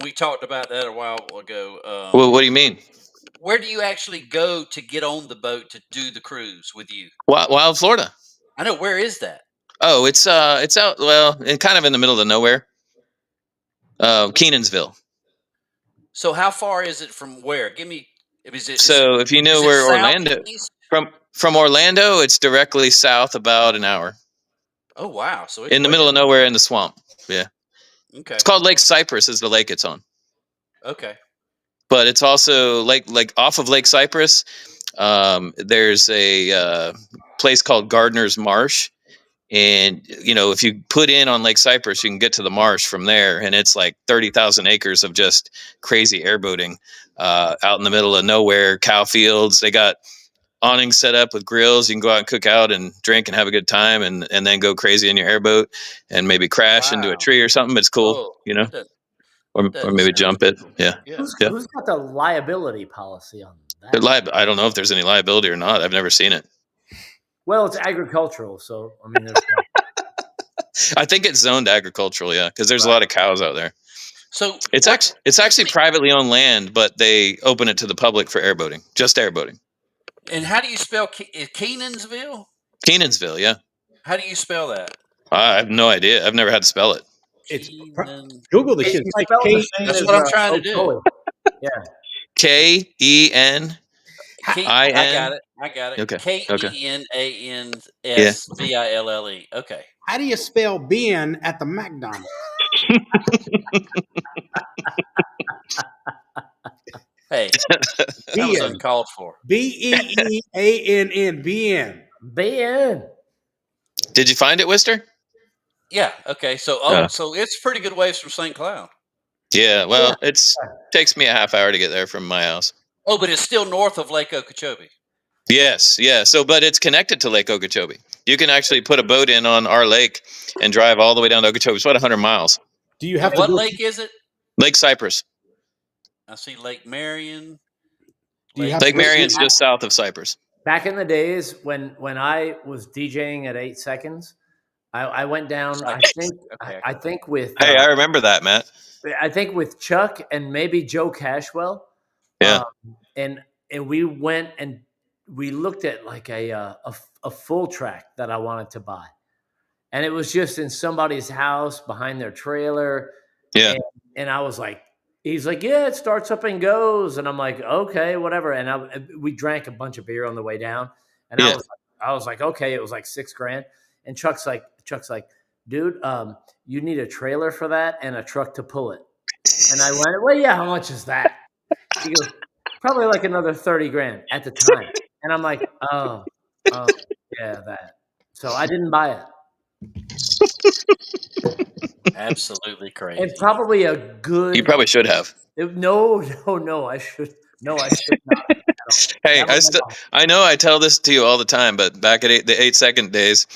We talked about that a while ago. Well, what do you mean? where do you actually go to get on the boat to do the cruise with you? Wild Florida. I know, where is that? Oh, it's out kind of in the middle of nowhere. Kenansville. So how far is it from where? Give me. So if you know where Orlando southeast? from Orlando, it's directly south about an hour. Oh wow! So it's In the way middle down. of nowhere in the swamp. Yeah. Okay. It's called Lake Cypress is the lake it's on. Okay. But it's also like off of Lake Cypress. There's a place called Gardner's Marsh. And, if you put in on Lake Cypress, you can get to the marsh from there. And it's like 30,000 acres of just crazy airboating out in the middle of nowhere, cow fields. They got awnings set up with grills. You can go out and cook out and drink and have a good time and then go crazy in your airboat and maybe crash into a Wow. tree or something. It's cool, Oh, or doesn't maybe sound jump it. cool. Yeah. Yeah. Yeah. Who's got the liability policy on that? I don't know if there's any liability or not. I've never seen it. Well, it's agricultural, so I mean, there's I think it's zoned agricultural, yeah, because there's a lot of cows out there. So It's actually privately owned land, but they open it to the public for airboating, just airboating. And how do you spell Kenansville? Kenansville, yeah. How do you spell that? I have no idea. I've never had to spell it. It's Kenan. Google this It's shit. It's like spelled the K. same That's as, what I'm trying to do. Ocoee. Yeah. K-E-N. I got it. I got it. Okay. Kenansville. Okay. How do you spell being at the McDonald's? Hey, that was uncalled for. Beann. Bean. Ben. Did you find it, Wister? Yeah. Okay. So so it's pretty good ways from St. Cloud. Yeah. Well, takes me a half hour to get there from my house. Oh, but it's still north of Lake Okeechobee. Yes. Yeah. So, but it's connected to Lake Okeechobee. You can actually put a boat in on our lake and drive all the way down to Okeechobee. It's about 100 miles. Do you have What lake is it? Lake Cypress. I see Lake Marion. Lake Marion's just south of Cypress. Back in the days when I was DJing at 8 Seconds, I went down. I think with Hey, I remember that, Matt. I think with Chuck and maybe Joe Cashwell. Yeah. And we went and we looked at like a full track that I wanted to buy, and it was just in somebody's house behind their trailer. Yeah. And I was like, he's like, yeah, it starts up and goes, and I'm like, okay, whatever. And we drank a bunch of beer on the way down, and I was like, okay, it was like $6,000. And Chuck's like, dude, you need a trailer for that and a truck to pull it. And I went, well, yeah, how much is that? He goes, probably like another $30,000 at the time. And I'm like, oh, yeah, that. So I didn't buy it. Absolutely crazy. And probably a good. You probably should have. No, I should. No, I should not. Hey, I know I tell this to you all the time, but back at the 8 second days,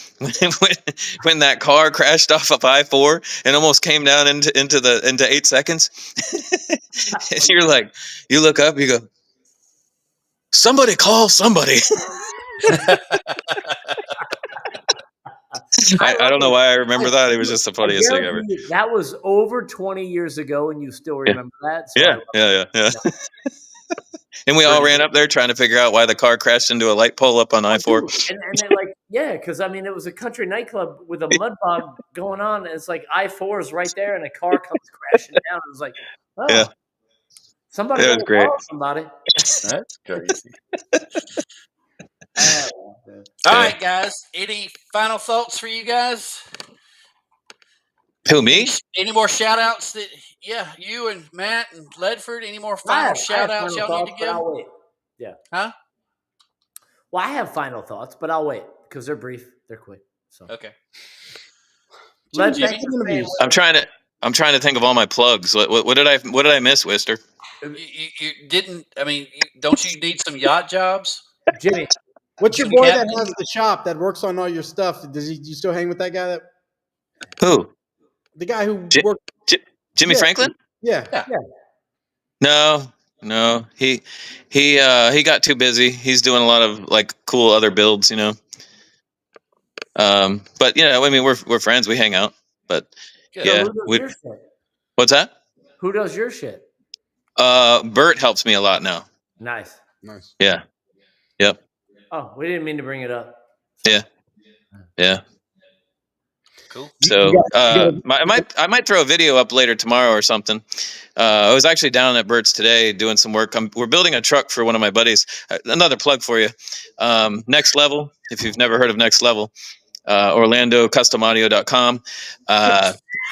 when that car crashed off of I-4 and almost came down into 8 seconds, and you're like, you look up, you go, somebody call somebody. I don't know why I remember that. It was just the funniest thing ever. That was over 20 years ago, and you still remember that? So Yeah. And we all ran up there trying to figure out why the car crashed into a light pole up on I-4. And then like, yeah, because I mean, it was a country nightclub with a mud bog going on. And it's like I-4 is right there, and a car comes crashing down. It was like, oh, yeah. Somebody was great. Somebody. That's crazy. All right, guys. Any final thoughts for you guys? Who, me? Any more shout outs that you and Matt and Ledford, any more final shout outs y'all need to give? I'll wait. Yeah. Huh? Well, I have final thoughts, but I'll wait because they're brief, they're quick. So okay. I'm trying to think of all my plugs. What did I miss, Wister? You didn't. I mean, don't you need some yacht jobs, Jimmy? What's your boy that has the shop that works on all your stuff? You still hang with that guy? Who? The guy who worked. Jimmy Franklin? Yeah. No. He got too busy. He's doing a lot of like cool other builds, But I mean, we're friends. We hang out. But yeah, your shit? What's that? Who does your shit? Bert helps me a lot now. Nice. Nice. Yeah. Yep. Oh, we didn't mean to bring it up. Yeah. Yeah. Cool. So You got- I might throw a video up later tomorrow or something. I was actually down at Burt's today doing some work. We're building a truck for one of my buddies. Another plug for you. Next Level. If you've never heard of Next Level, OrlandoCustomAudio.com.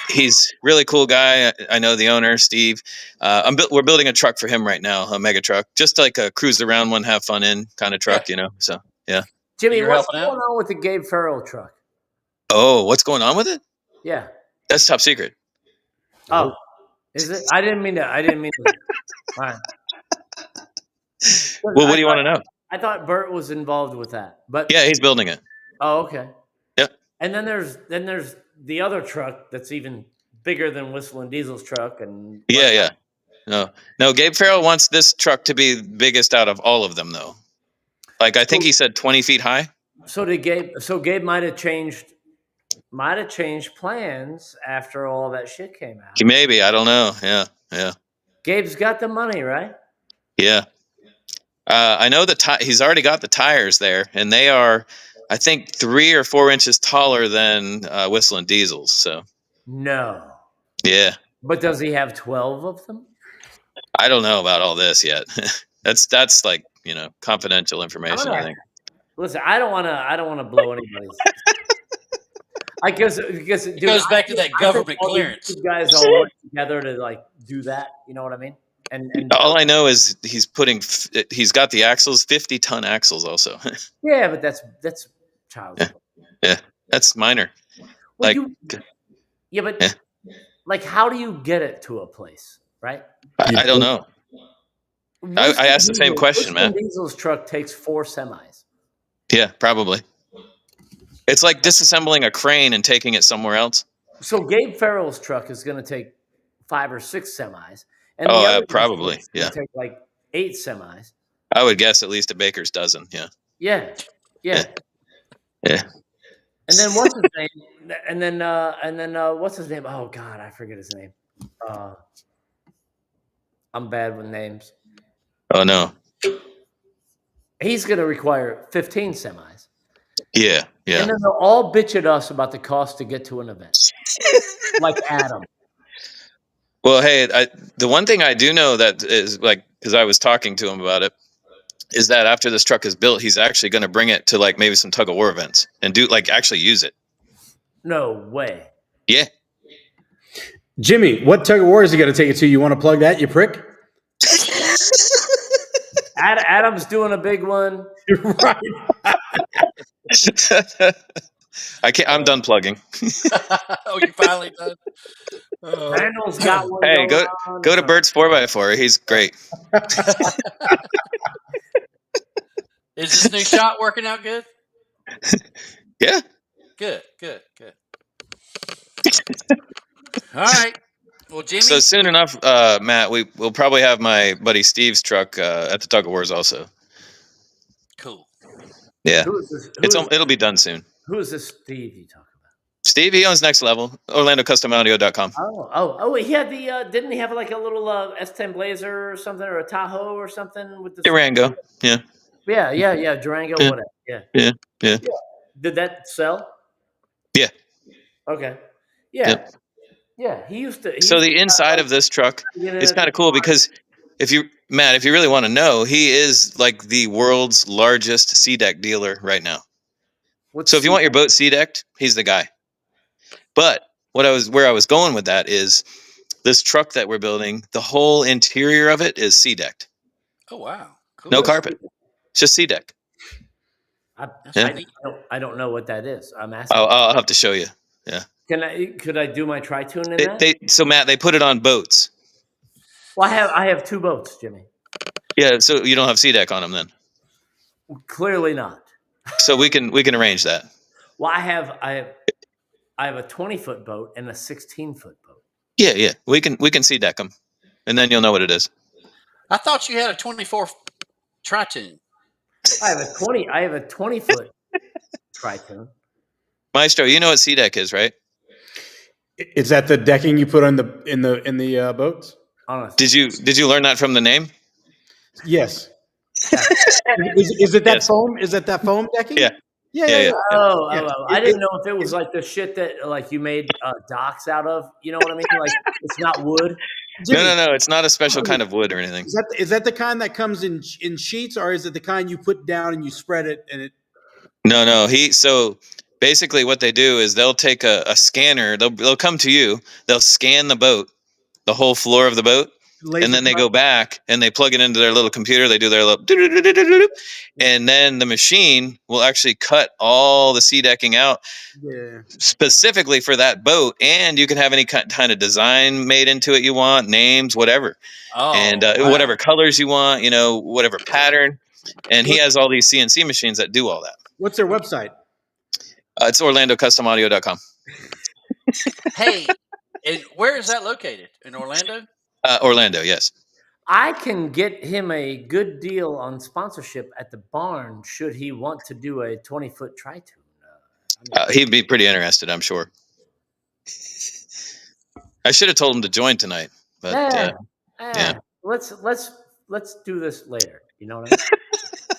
He's really cool guy. I know the owner, Steve. We're building a truck for him right now, a mega truck, just like a cruise around one, have fun in kind of truck, So yeah. Jimmy, You're what's helping going out? on with the Gabe Farrell truck? Oh, what's going on with it? Yeah. That's top secret. Oh, is it? I didn't mean to. All right. Well, what do you want to know? I thought Bert was involved with that, but Yeah, he's building it. oh, okay. Yep. And then there's the other truck that's even bigger than Whistle and Diesel's truck, and Yeah. No. Gabe Farrell wants this truck to be the biggest out of all of them, though. Like I think he said 20 feet high. So Gabe might have changed plans after all that shit came out. Maybe, I don't know. Yeah. Gabe's got the money, right? Yeah. I know he's already got the tires there, and they are, I think, 3 or 4 inches taller than Whistle and Diesel's. So No. yeah, But does he have 12 of them? I don't know about all this yet. that's like confidential information. I think. Listen, I don't want to blow anybody's. I guess because It goes back to that government clearance. You guys all work together to like do that. You know what I mean? And All I know is he's got the axles, 50-ton axles also. yeah, but that's child's play. Yeah, that's minor. Well, Like, but yeah. like, how do you get it to a place, right? I don't know. I asked the same question, man. Diesel's truck takes 4 semis. Yeah, probably. It's like disassembling a crane and taking it somewhere else. So Gabe Farrell's truck is going to take 5 or 6 semis, and the other probably. is Yeah, gonna take like 8 semis. I would guess at least a baker's dozen. Yeah. Yeah. And then what's his name? And then what's his name? Oh God, I forget his name. I'm bad with names. Oh no. He's going to require 15 semis. Yeah. And then they'll all bitch at us about the cost to get to an event, like Adam. Well, hey, the one thing I do know that is like, because I was talking to him about it, is that after this truck is built, he's actually going to bring it to like maybe some tug of war events and do like actually use it. No way. Yeah. Jimmy, what tug of war is he going to take it to? You want to plug that, you prick? Adam's doing a big one. Right. I can't. I'm done plugging. Oh, you finally done? Randall's got one. Hey, going go to Bert's 4x4. He's great. Is this new shot working out good? Yeah. Good. All right. Well, Jimmy. So soon enough, Matt, we'll probably have my buddy Steve's truck at the Tug of Wars also. Cool. Yeah. It'll be done soon. Who is this Steve you talk about? Steve, he owns Next Level, OrlandoCustomAudio.com. Oh, he had the didn't he have like a little S10 Blazer or something, or a Tahoe or something with the Durango. Yeah. Durango, Yeah. whatever. Yeah. Did that sell? Yeah. Okay. Yeah. Yep. Yeah, he used to. So the inside of this truck is kind of cool because if you really want to know, he is like the world's largest C-deck dealer right now. So if you want your boat C-decked, he's the guy. But where I was going with that is this truck that we're building, the whole interior of it is C-decked. Oh wow. Cool. No carpet. It's just C-deck. I don't know what that is. I'm asking. I'll have to show you. Yeah. Could I do my tri-tune in that? So Matt, they put it on boats. Well, I have 2 boats, Jimmy. Yeah, so you don't have C-deck on them then. Clearly not. So we can arrange that. Well, I have a 20-foot boat and a 16-foot boat. Yeah. We can C-deck them, and then you'll know what it is. I thought you had a 24 tri-tune. I have a 20-foot tri-tune. Maestro, you know what C-deck is, right? Is that the decking you put on the in the boats? Did you learn that from the name? Yes. Yeah. Is it that Yes. foam? Is it that foam decking? Yeah. Yeah. Yeah. Oh, I It- didn't it- know if it was like the shit that like you made docks out of. You know what I mean? Like it's not wood. No, Jimmy, no. It's not a special kind of wood or anything. is that the kind that comes in sheets, or is it the kind you put down and you spread it and it? No. So basically, what they do is they'll take a scanner. They'll come to you. They'll scan the boat, the whole floor of the boat, and Laser then they cut? go back and they plug it into their little computer. They do their little, doo-doo-doo-doo-doo-doo, and then the machine will actually cut all the sea decking out Yeah. specifically for that boat, and you can have any kind of design made into it you want, names, whatever, and Oh, wow. whatever colors you want, whatever pattern. And he has all these CNC machines that do all that. What's their website? It's OrlandoCustomAudio.com. Hey, and where is that located? In Orlando? Orlando, yes. I can get him a good deal on sponsorship at the barn should he want to do a 20-foot tri-tune. He'd be pretty interested, I'm sure. I should have told him to join tonight, but yeah. Let's do this later. You know what I mean?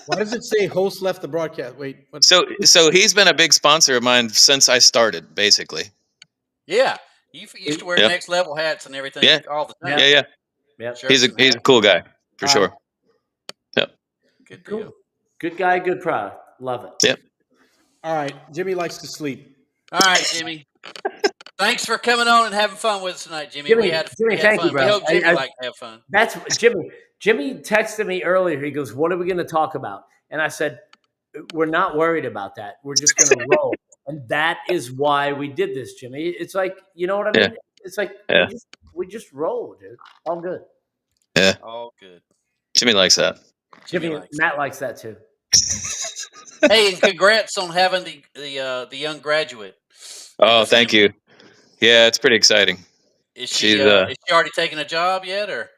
Why does it say host left the broadcast? Wait, what? So he's been a big sponsor of mine since I started, basically. Yeah. You used to wear Yeah. next level hats and everything Yeah. all the time. Yeah. Yeah. Shirts He's a and hats. cool guy for sure. Good Cool. deal. Good guy, good product. Love it. Yep. All right, Jimmy likes to sleep. All right, Jimmy. Thanks for coming on and having fun with us tonight, Jimmy. Jimmy, we had thank fun. you, bro. We hope Jimmy I- liked to have fun. That's Jimmy. Jimmy texted me earlier. He goes, "What are we going to talk about?" And I said, "We're not worried about that. We're just going to roll." And that is why we did this, Jimmy. It's like, you know what I mean? Yeah. It's like Yeah. we just roll, dude. All good. All good. Jimmy likes that. Jimmy, likes Matt likes that too. Hey, and congrats on having the young graduate. Oh, thank you. Yeah, it's pretty exciting. Is she She's is she already taking a job yet, or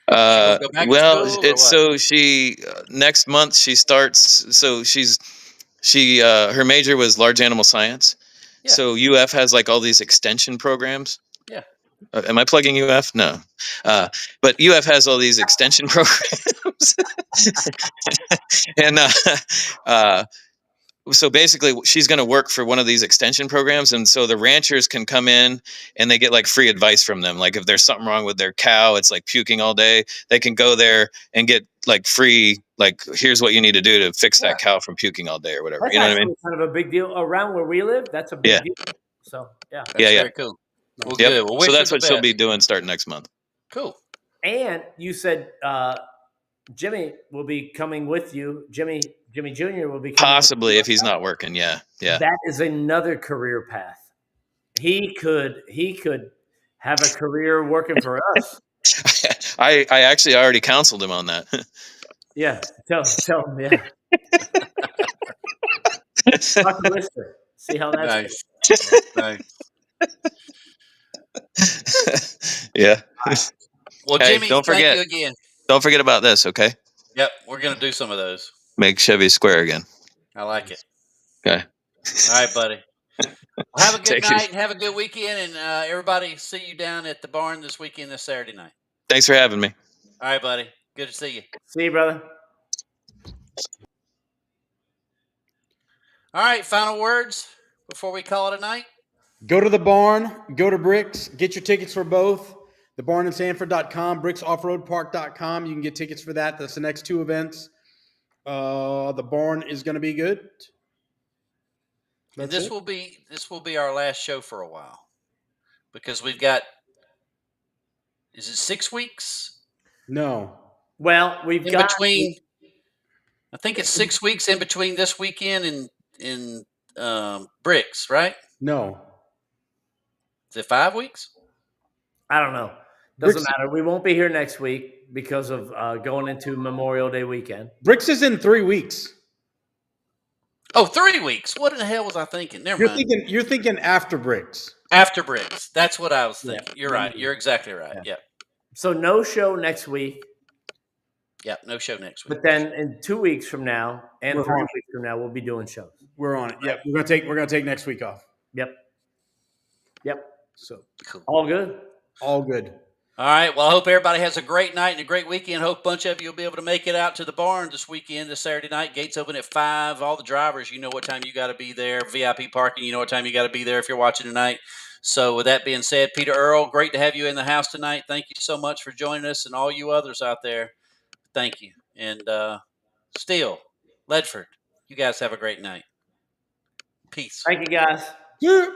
well, go back to school, or it's what? so she next month she starts. So she her major was large animal science. Yeah. So UF has like all these extension programs. Yeah. Am I plugging UF? No. But UF has all these extension programs. And so basically she's going to work for one of these extension programs, and so the ranchers can come in and they get like free advice from them. Like if there's something wrong with their cow, it's like puking all day, they can go there and get like free, like, here's what you need to do to fix that cow from puking all day or whatever. That's You know what I mean? kind of a big deal around where we live. That's a big deal. So That's Yeah. very cool. Well, Yep. good. Well, So wish that's her what the she'll best. be doing starting next month. Cool. And you said Jimmy will be coming with you. Jimmy Jr. will be coming Possibly if he's not working. Yeah. That is another career path. He could have a career working for us. I actually already counseled him on that. Yeah, tell him. Yeah, talk to Lister. See how that's Nice. Yeah. Well, Hey, Jimmy, don't forget. thank you again. Don't forget about this, okay? Yep, we're gonna do some of those. Make Chevy square again. I like it. Okay. All right, buddy. Well, have a good Take it. night and have a good weekend, and everybody see you down at the barn this Saturday night. Thanks for having me. All right, buddy. Good to see you. See you, brother. All right, final words before we call it a night. Go to the barn, go to Bricks, get your tickets for both. Thebarnandsanford.com, bricksoffroadpark.com. You can get tickets for that. That's the next two events. The barn is going to be good. And this will be our last show for a while because we've got. Is it 6 weeks? No. Well, we've In got between. I think it's 6 weeks in between this weekend and Bricks, right? No. Is it 5 weeks? I don't know. Doesn't matter. We won't be here next week because of going into Memorial Day weekend. Bricks is in 3 weeks. Oh, 3 weeks. What in the hell was I thinking? Never mind. You're thinking after Bricks. After Bricks. That's what I was thinking. Yeah. You're right. You're exactly right. Yeah. Yep. So no show next week. Yep. No show next week. But then in 2 weeks from now and We're 3 on. weeks from now, we'll be doing shows. We're on it. Yep. We're gonna take next week off. Yep. So Cool. All good. all good. All right. Well, I hope everybody has a great night and a great weekend. Hope a bunch of you will be able to make it out to the barn this weekend, this Saturday night. Gates open at 5. All the drivers, you know what time you got to be there. VIP parking, you know what time you got to be there if you're watching tonight. So with that being said, Peter Earl, great to have you in the house tonight. Thank you so much for joining us, and all you others out there, thank you. And Steele, Ledford, you guys have a great night. Peace. Thank you, guys. Yeah.